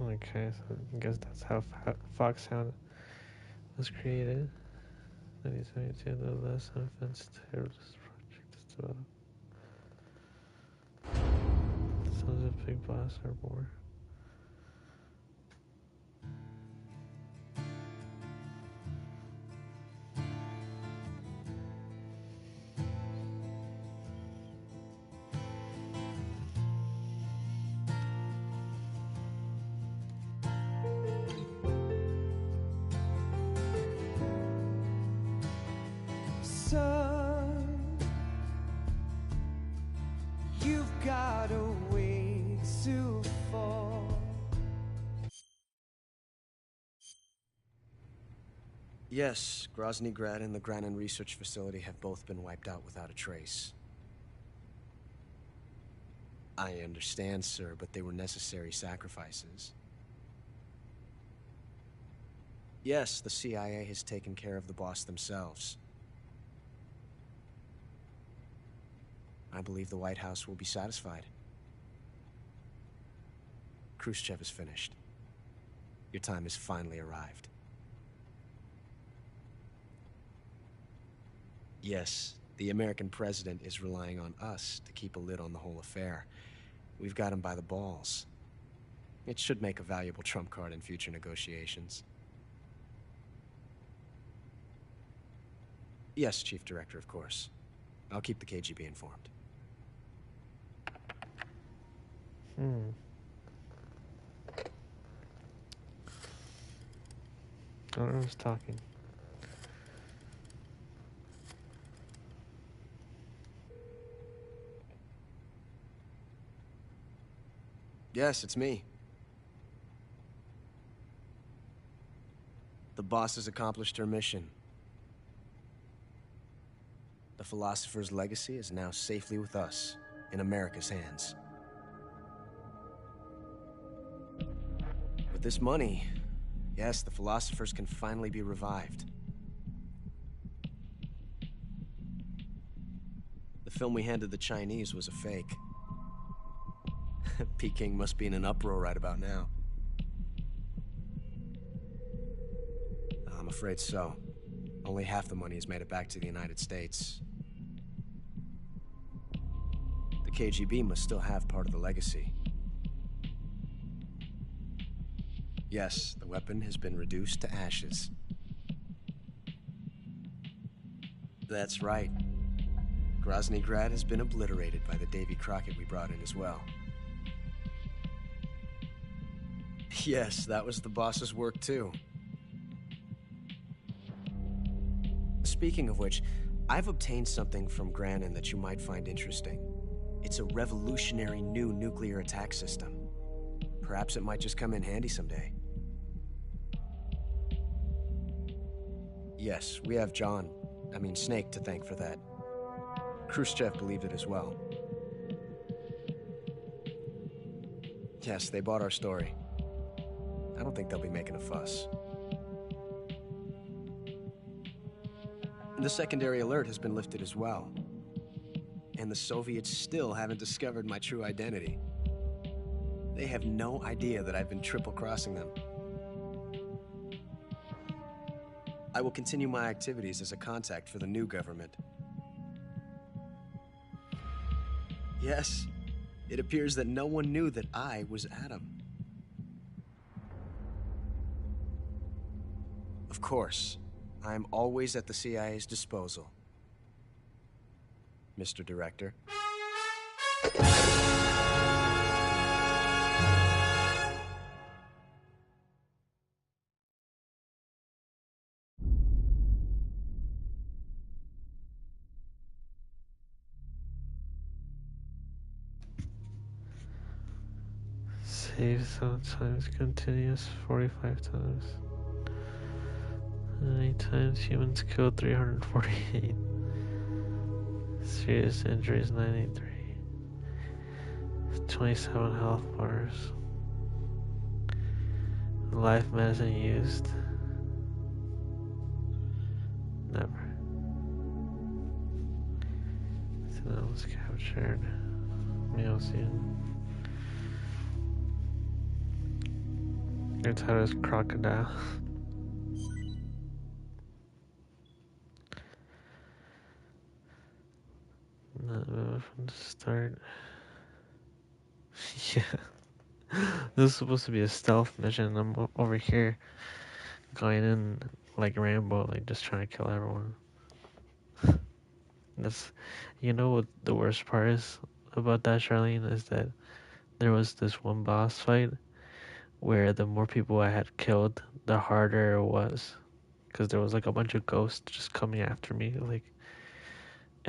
[SPEAKER 2] Okay, so I guess that's how Foxhound was created. 1972, the last offense terrorist project is developed. Sons of Big Boss are born.
[SPEAKER 11] sun. You've got a way to fall.
[SPEAKER 6] Yes, Grozny Grad and the Granin Research Facility have both been wiped out without a trace. I understand, sir, but they were necessary sacrifices. Yes, the CIA has taken care of the boss themselves. I believe the White House will be satisfied. Khrushchev is finished. Your time has finally arrived. Yes, the American president is relying on us to keep a lid on the whole affair. We've got him by the balls. It should make a valuable trump card in future negotiations. Yes, Chief Director, of course. I'll keep the KGB informed.
[SPEAKER 2] I don't know who's talking.
[SPEAKER 6] Yes, it's me. The boss has accomplished her mission. The philosopher's legacy is now safely with us, in America's hands. With this money, yes, the philosophers can finally be revived. The film we handed the Chinese was a fake. Peking must be in an uproar right about now. I'm afraid so. Only half the money has made it back to the United States. The KGB must still have part of the legacy. Yes, the weapon has been reduced to ashes. That's right. Grozny Grad has been obliterated by the Davy Crockett we brought in as well. Yes, that was the boss's work too. Speaking of which, I've obtained something from Granin that you might find interesting. It's a revolutionary new nuclear attack system. Perhaps it might just come in handy someday. Yes, we have Snake to thank for that. Khrushchev believed it as well. Yes, they bought our story. I don't think they'll be making a fuss. The secondary alert has been lifted as well. And the Soviets still haven't discovered my true identity. They have no idea that I've been triple-crossing them. I will continue my activities as a contact for the new government. Yes, it appears that no one knew that I was Adam. Of course, I am always at the CIA's disposal, Mr. Director.
[SPEAKER 2] Save sometimes continuous 45 times. 8 times humans killed 348. Serious injuries 93. 27 health bars. Life medicine used. Never. So that was captured. Meal scene. Your title is Crocodile. From the start. Yeah. This is supposed to be a stealth mission. I'm over here going in like Rambo, like just trying to kill everyone. You know what the worst part is about that, Charlene, is that there was this one boss fight where the more people I had killed, the harder it was. Because there was like a bunch of ghosts just coming after me. Like,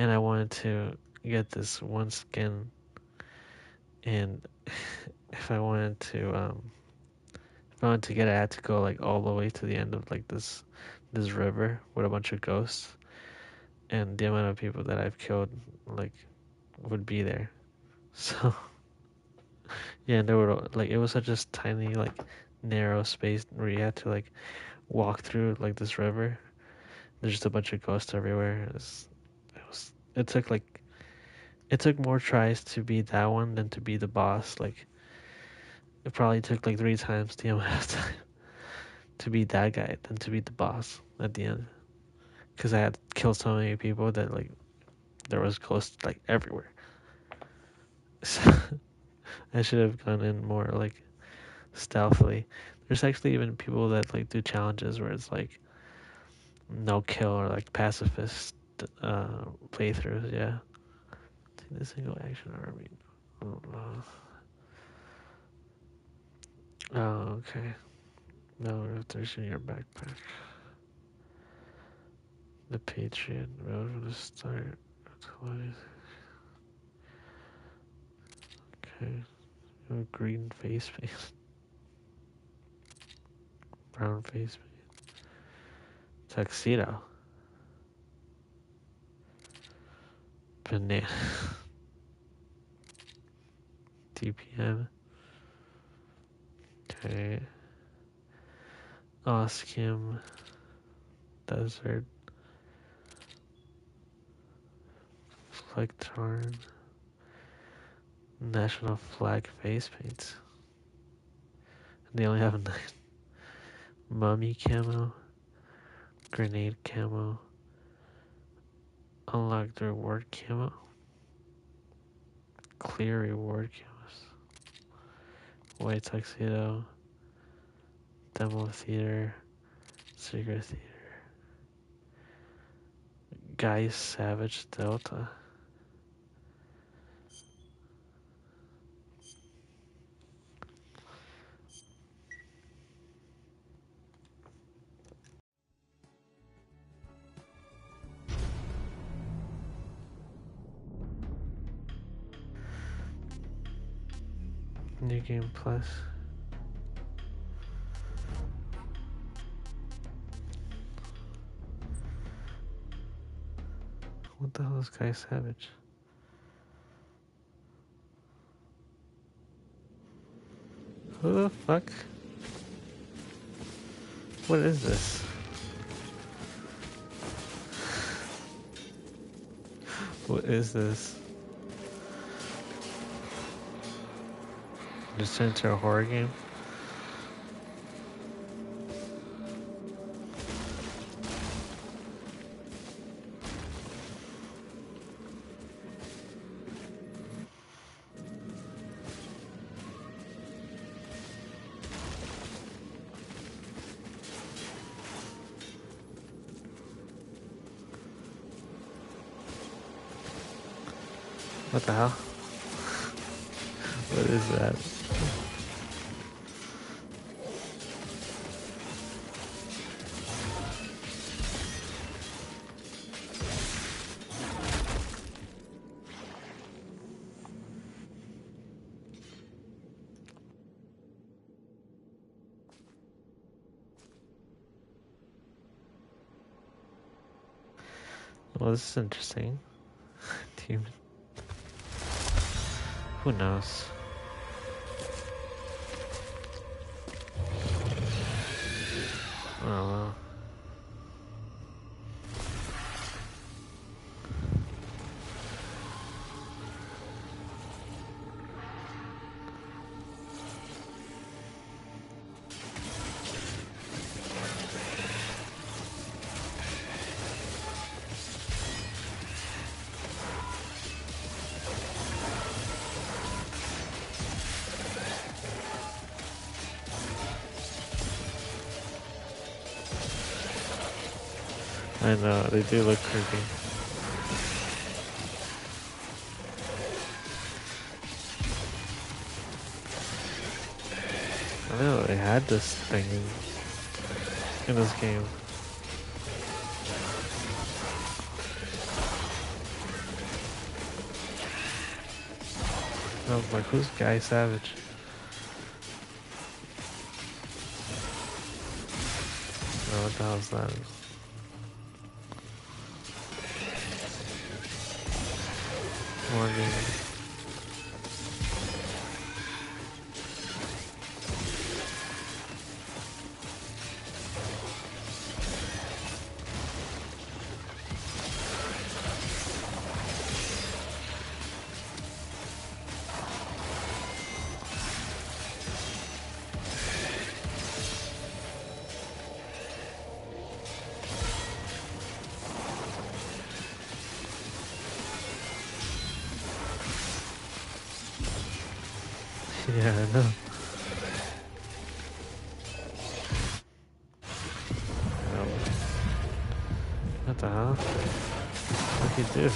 [SPEAKER 2] and I wanted to get this one skin, and if I wanted to get it, I had to go like all the way to the end of like this river with a bunch of ghosts, and the amount of people that I've killed like would be there. So yeah, and there were like, it was such a tiny like narrow space where you had to like walk through like this river. There's just a bunch of ghosts everywhere. It took more tries to beat that one than to beat the boss. Like, it probably took like 3 times the amount of time to beat that guy than to beat the boss at the end. Because I had killed so many people that like there was ghosts like everywhere. So I should have gone in more like stealthily. There's actually even people that like do challenges where it's like no kill or like pacifist playthroughs. Yeah, the single action army. Oh, okay. No, if there's in your backpack. The Patriot road to start. Okay. A green face paint. Brown face paint. Tuxedo. Banana. DPM. Okay. Oskim. Desert. Flectarn. National flag face paints. They only have 9. Mummy camo. Grenade camo. Unlock the reward camo. Clear reward camos. White tuxedo. Demo theater. Secret theater. Guy Savage Delta. New Game Plus. What the hell is Guy Savage? Who the fuck? What is this? What is this? Just turned into a horror game? What the hell? What is that? Well, this is interesting. Team. Who knows? Oh well. I know, they do look creepy. I know they had this thing in this game. I was like, who's Guy Savage? Oh, what the hell is that? Morgan. Yeah, I know. What the hell? What'd he do?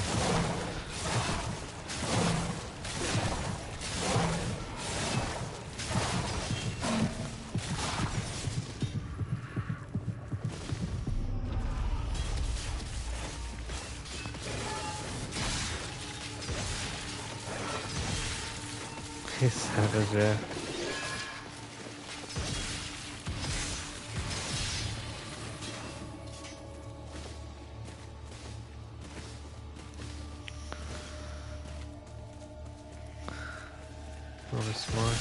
[SPEAKER 2] He's savage, yeah. Really smart.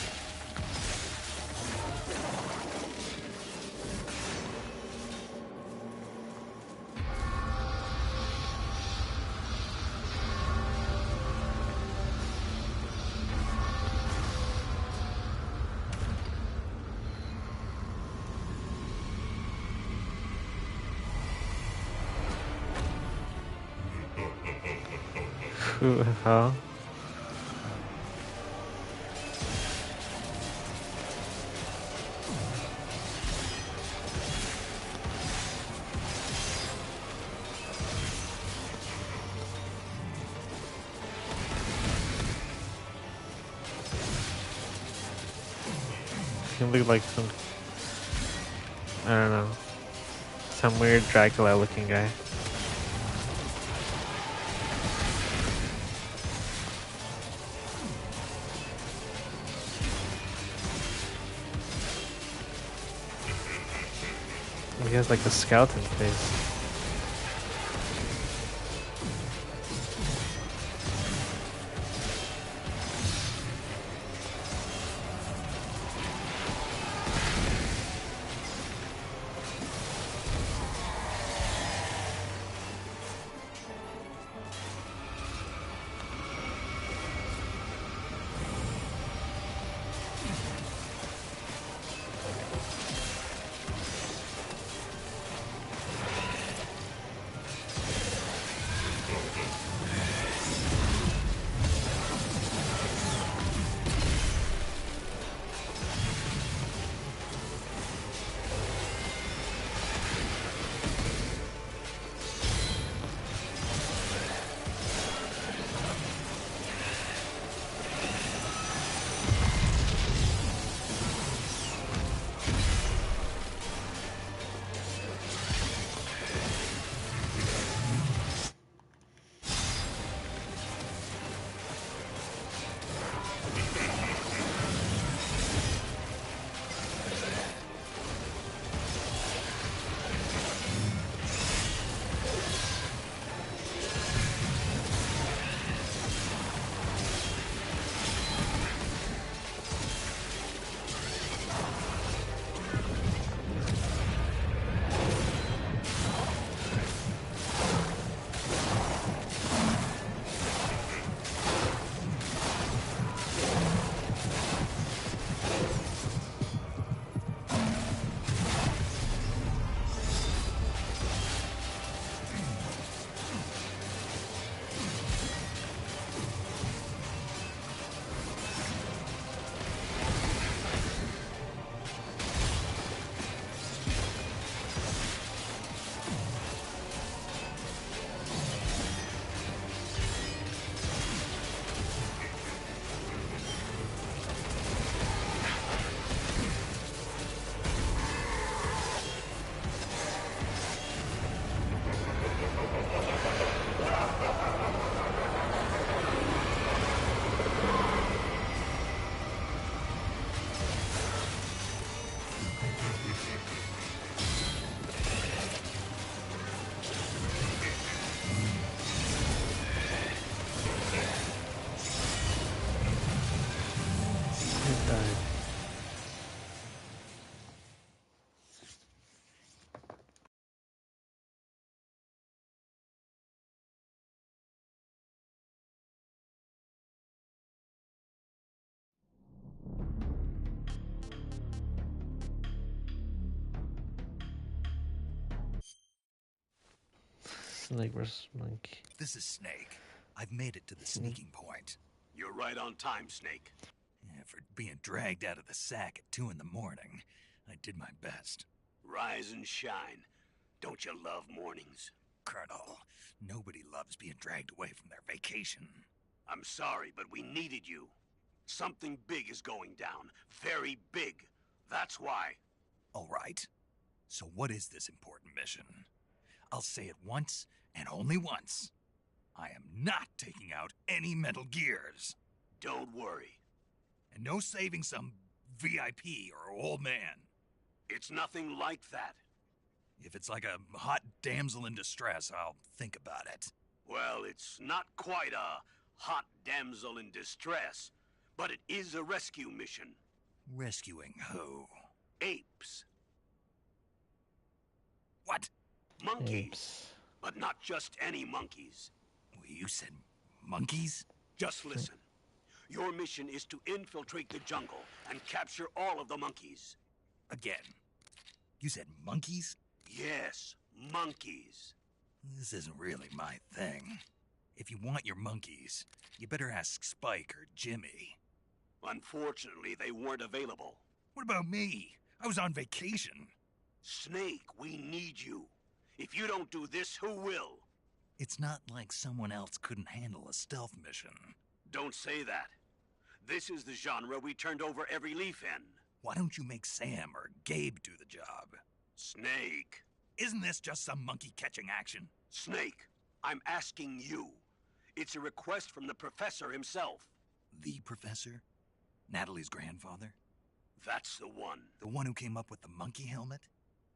[SPEAKER 2] Who the hell? He looked like some, I don't know, some weird Dracula looking guy. He has like a skeleton face. Snake versus monkey.
[SPEAKER 4] This is Snake. I've made it to the sneaking point.
[SPEAKER 10] You're right on time, Snake.
[SPEAKER 4] Yeah, for being dragged out of the sack at 2 in the morning, I did my best.
[SPEAKER 10] Rise and shine. Don't you love mornings?
[SPEAKER 4] Colonel, nobody loves being dragged away from their vacation.
[SPEAKER 10] I'm sorry, but we needed you. Something big is going down. Very big. That's why.
[SPEAKER 4] All right. So what is this important mission? I'll say it once, and only once. I am not taking out any Metal Gears.
[SPEAKER 10] Don't worry.
[SPEAKER 4] And no saving some VIP or old man.
[SPEAKER 10] It's nothing like that.
[SPEAKER 4] If it's like a hot damsel in distress, I'll think about it.
[SPEAKER 10] Well, it's not quite a hot damsel in distress, but it is a rescue mission.
[SPEAKER 4] Rescuing who?
[SPEAKER 10] Apes.
[SPEAKER 4] What?
[SPEAKER 10] Monkeys.
[SPEAKER 2] Apes.
[SPEAKER 10] But not just any monkeys.
[SPEAKER 4] You said monkeys?
[SPEAKER 10] Just listen. Your mission is to infiltrate the jungle and capture all of the monkeys.
[SPEAKER 4] Again. You said monkeys?
[SPEAKER 10] Yes, monkeys.
[SPEAKER 4] This isn't really my thing. If you want your monkeys, you better ask Spike or Jimmy.
[SPEAKER 10] Unfortunately, they weren't available.
[SPEAKER 4] What about me? I was on vacation.
[SPEAKER 10] Snake, we need you. If you don't do this, who will?
[SPEAKER 4] It's not like someone else couldn't handle a stealth mission.
[SPEAKER 10] Don't say that. This is the genre we turned over every leaf in.
[SPEAKER 4] Why don't you make Sam or Gabe do the job?
[SPEAKER 10] Snake.
[SPEAKER 4] Isn't this just some monkey-catching action?
[SPEAKER 10] Snake, I'm asking you. It's a request from the professor himself.
[SPEAKER 4] The professor? Natalie's grandfather?
[SPEAKER 10] That's the one.
[SPEAKER 4] The one who came up with the monkey helmet?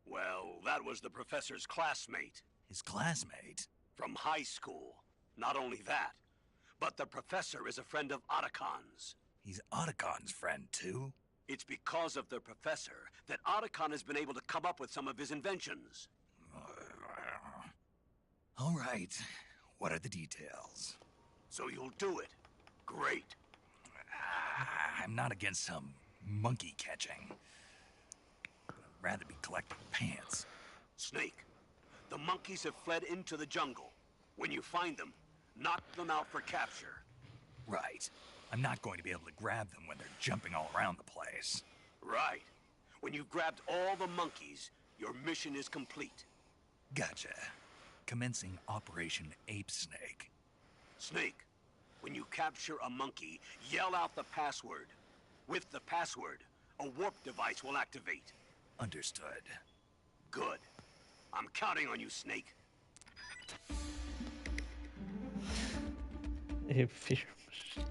[SPEAKER 10] Well, that was the professor's classmate.
[SPEAKER 4] His classmate?
[SPEAKER 10] From high school. Not only that, but the professor is a friend of Otacon's.
[SPEAKER 4] He's Otacon's friend, too?
[SPEAKER 10] It's because of the professor that Otacon has been able to come up with some of his inventions.
[SPEAKER 4] All right. What are the details?
[SPEAKER 10] So you'll do it. Great.
[SPEAKER 4] I'm not against some monkey catching. I'd rather be collecting pants.
[SPEAKER 10] Snake, the monkeys have fled into the jungle. When you find them, knock them out for capture.
[SPEAKER 4] Right. I'm not going to be able to grab them when they're jumping all around the place.
[SPEAKER 10] Right. When you've grabbed all the monkeys, your mission is complete.
[SPEAKER 4] Gotcha. Commencing Operation Ape Snake.
[SPEAKER 10] Snake, when you capture a monkey, yell out the password. With the password, a warp device will activate.
[SPEAKER 4] Understood.
[SPEAKER 10] Good. I'm counting on you, Snake.
[SPEAKER 2] Ape fear machine.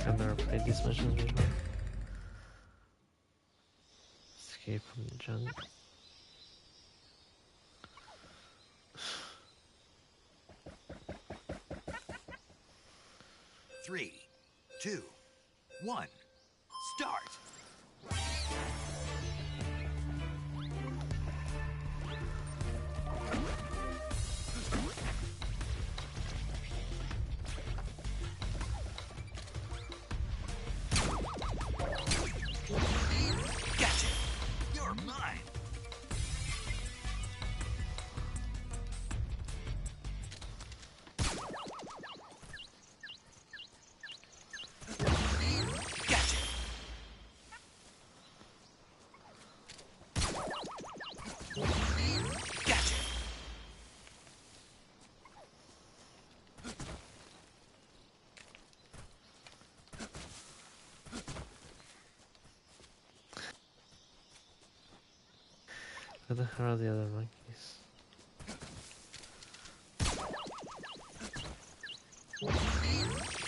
[SPEAKER 2] I've never played these missions before. Escape from the jungle.
[SPEAKER 4] Three, 2, 1, start! Gotcha! You're mine! Gotcha! Gotcha!
[SPEAKER 2] Where the hell are the other monkeys?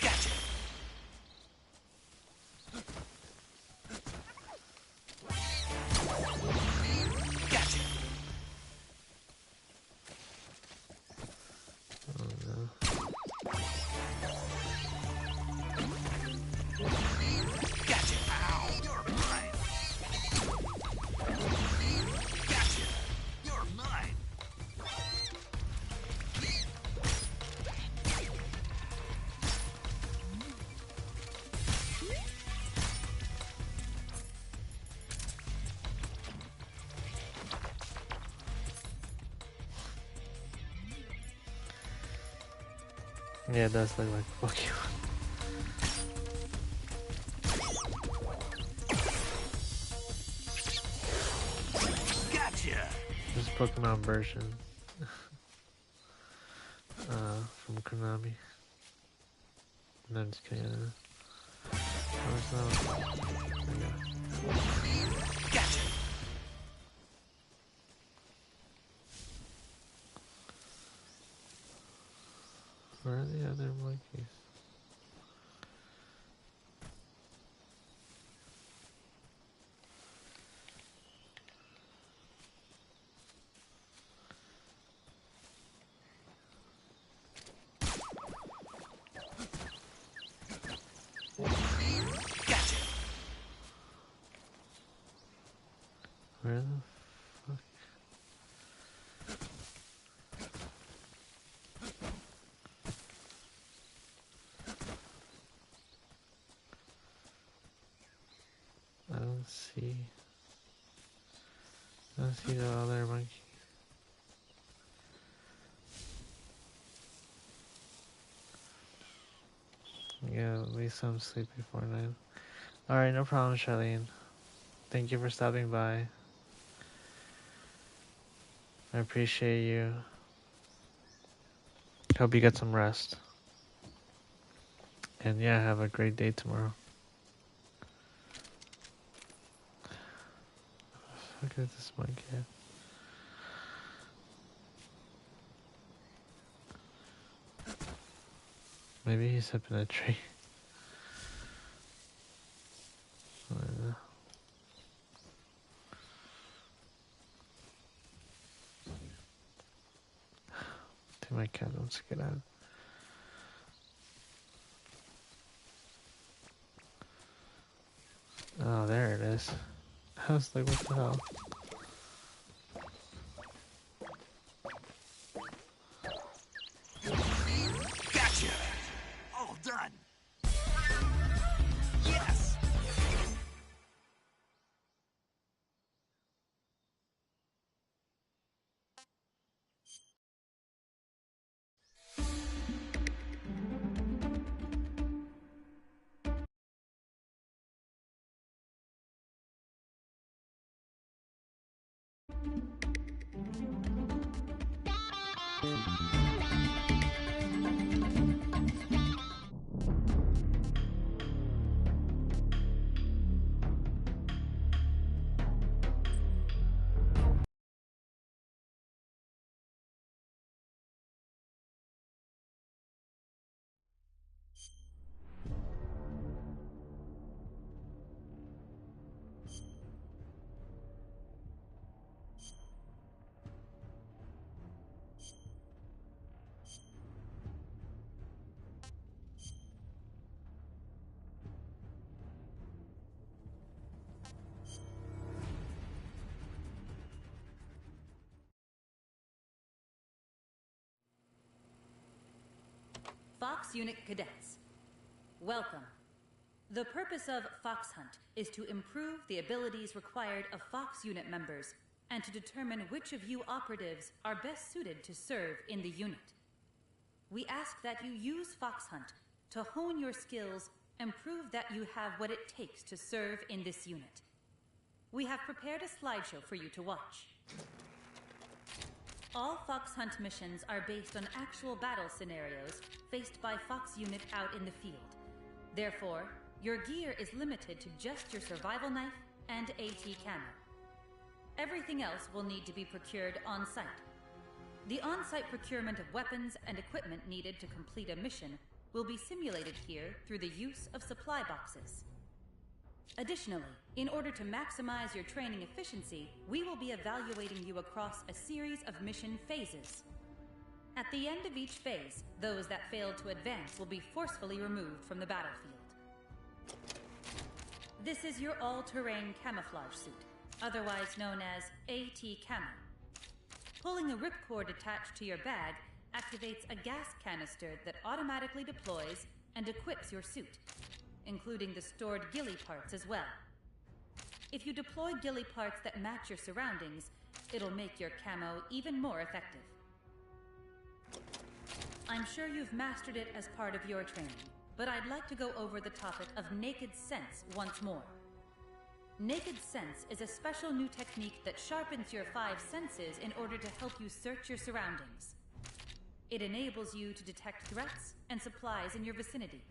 [SPEAKER 4] Gotcha! Gotcha!
[SPEAKER 2] Yeah, it does look like Pokemon.
[SPEAKER 4] Gotcha!
[SPEAKER 2] This Pokemon version from Konami. No, I'm just kidding. Oh, it's not.
[SPEAKER 4] Gotcha!
[SPEAKER 2] Where are the other monkeys? Where the fuck? I don't see the other monkey. Yeah, at least I'm sleep before 9. Alright, no problem, Charlene. Thank you for stopping by. I appreciate you. Hope you get some rest. And yeah, have a great day tomorrow. Look at this monkey. Maybe he's up in a tree. I don't know. Think my cat wants to get out. Oh, there it is. I was like, what the hell?
[SPEAKER 4] Gotcha! All done! Yes!
[SPEAKER 12] Fox Unit Cadets, welcome. The purpose of Fox Hunt is to improve the abilities required of Fox Unit members and to determine which of you operatives are best suited to serve in the unit. We ask that you use Fox Hunt to hone your skills and prove that you have what it takes to serve in this unit. We have prepared a slideshow for you to watch. All Fox Hunt missions are based on actual battle scenarios faced by Fox Unit out in the field. Therefore, your gear is limited to just your survival knife and AT camo. Everything else will need to be procured on-site. The on-site procurement of weapons and equipment needed to complete a mission will be simulated here through the use of supply boxes. Additionally, in order to maximize your training efficiency, we will be evaluating you across a series of mission phases. At the end of each phase, those that failed to advance will be forcefully removed from the battlefield. This is your all-terrain camouflage suit, otherwise known as AT Camo. Pulling the ripcord attached to your bag activates a gas canister that automatically deploys and equips your suit, including the stored ghillie parts as well. If you deploy ghillie parts that match your surroundings, it'll make your camo even more effective. I'm sure you've mastered it as part of your training, but I'd like to go over the topic of Naked Sense once more. Naked Sense is a special new technique that sharpens your 5 senses in order to help you search your surroundings. It enables you to detect threats and supplies in your vicinity.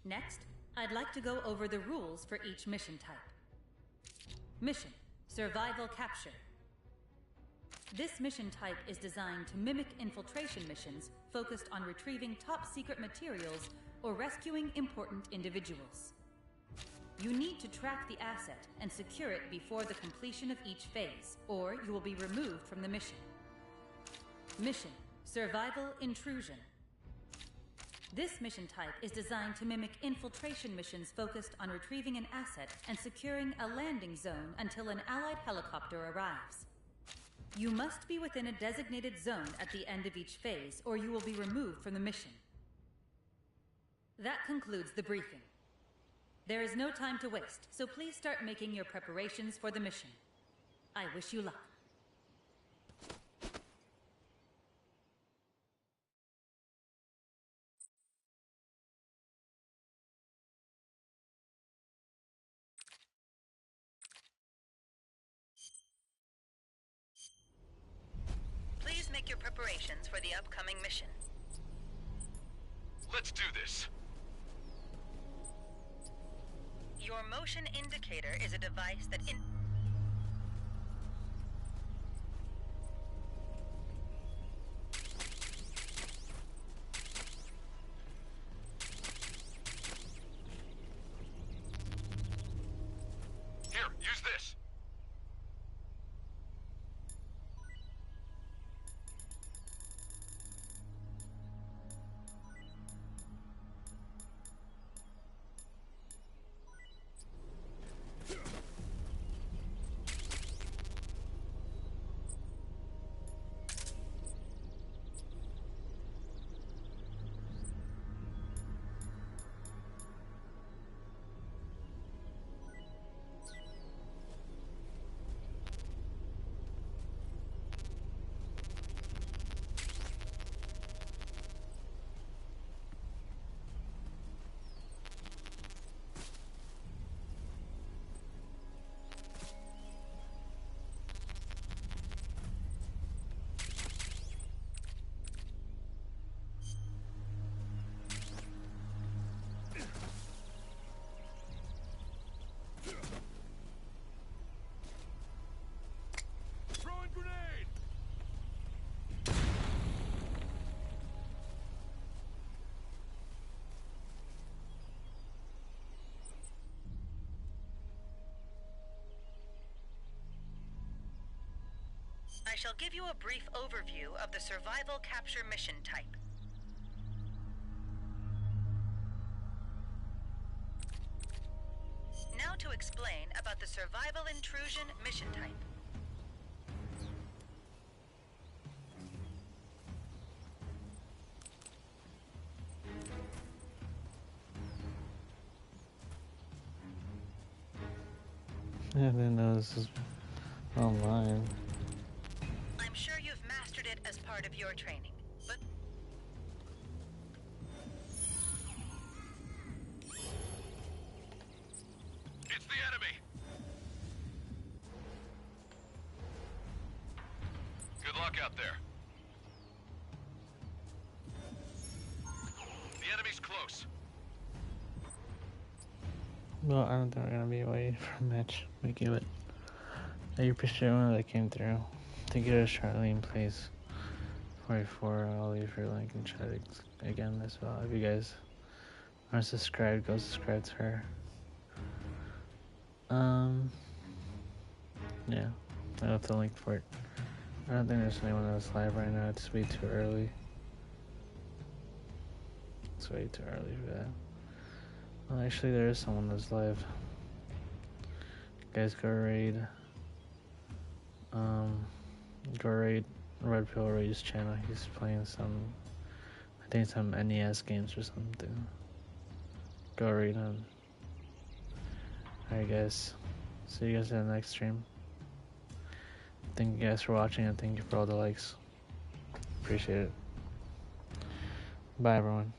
[SPEAKER 12] Next, I'd like to go over the rules for each mission type. Mission: Survival Capture. This mission type is designed to mimic infiltration missions focused on retrieving top-secret materials or rescuing important individuals. You need to track the asset and secure it before the completion of each phase, or you will be removed from the mission. Mission: Survival Intrusion. This mission type is designed to mimic infiltration missions focused on retrieving an asset and securing a landing zone until an Allied helicopter arrives. You must be within a designated zone at the end of each phase, or you will be removed from the mission. That concludes the briefing. There is no time to waste, so please start making your preparations for the mission. I wish you luck.
[SPEAKER 8] Please make your preparations for the upcoming mission.
[SPEAKER 13] Let's do this.
[SPEAKER 8] Your motion indicator is a device that
[SPEAKER 13] Here, use this.
[SPEAKER 8] I shall give you a brief overview of the survival capture mission type. Now to explain about the survival intrusion mission type.
[SPEAKER 2] I didn't know this is online.
[SPEAKER 8] I'm sure you've mastered it as part of your training, but...
[SPEAKER 13] It's the enemy! Good luck out there. The enemy's close.
[SPEAKER 2] Well, I don't think we're gonna be waiting for a match. We give it. I appreciate everyone that came through. Thank you to Charlene, please. 44, I'll leave her link in chat again as well. If you guys aren't subscribed, go subscribe to her. Yeah, I left the link for it. I don't think there's anyone else live right now. It's way too early. It's way too early for that. Well, actually, there is someone that's live. You guys go raid. Go raid Red Pill Ray's channel. He's playing some, I think some NES games or something. Go raid him. Alright guys, see you guys in the next stream. Thank you guys for watching and thank you for all the likes. Appreciate it. Bye, everyone.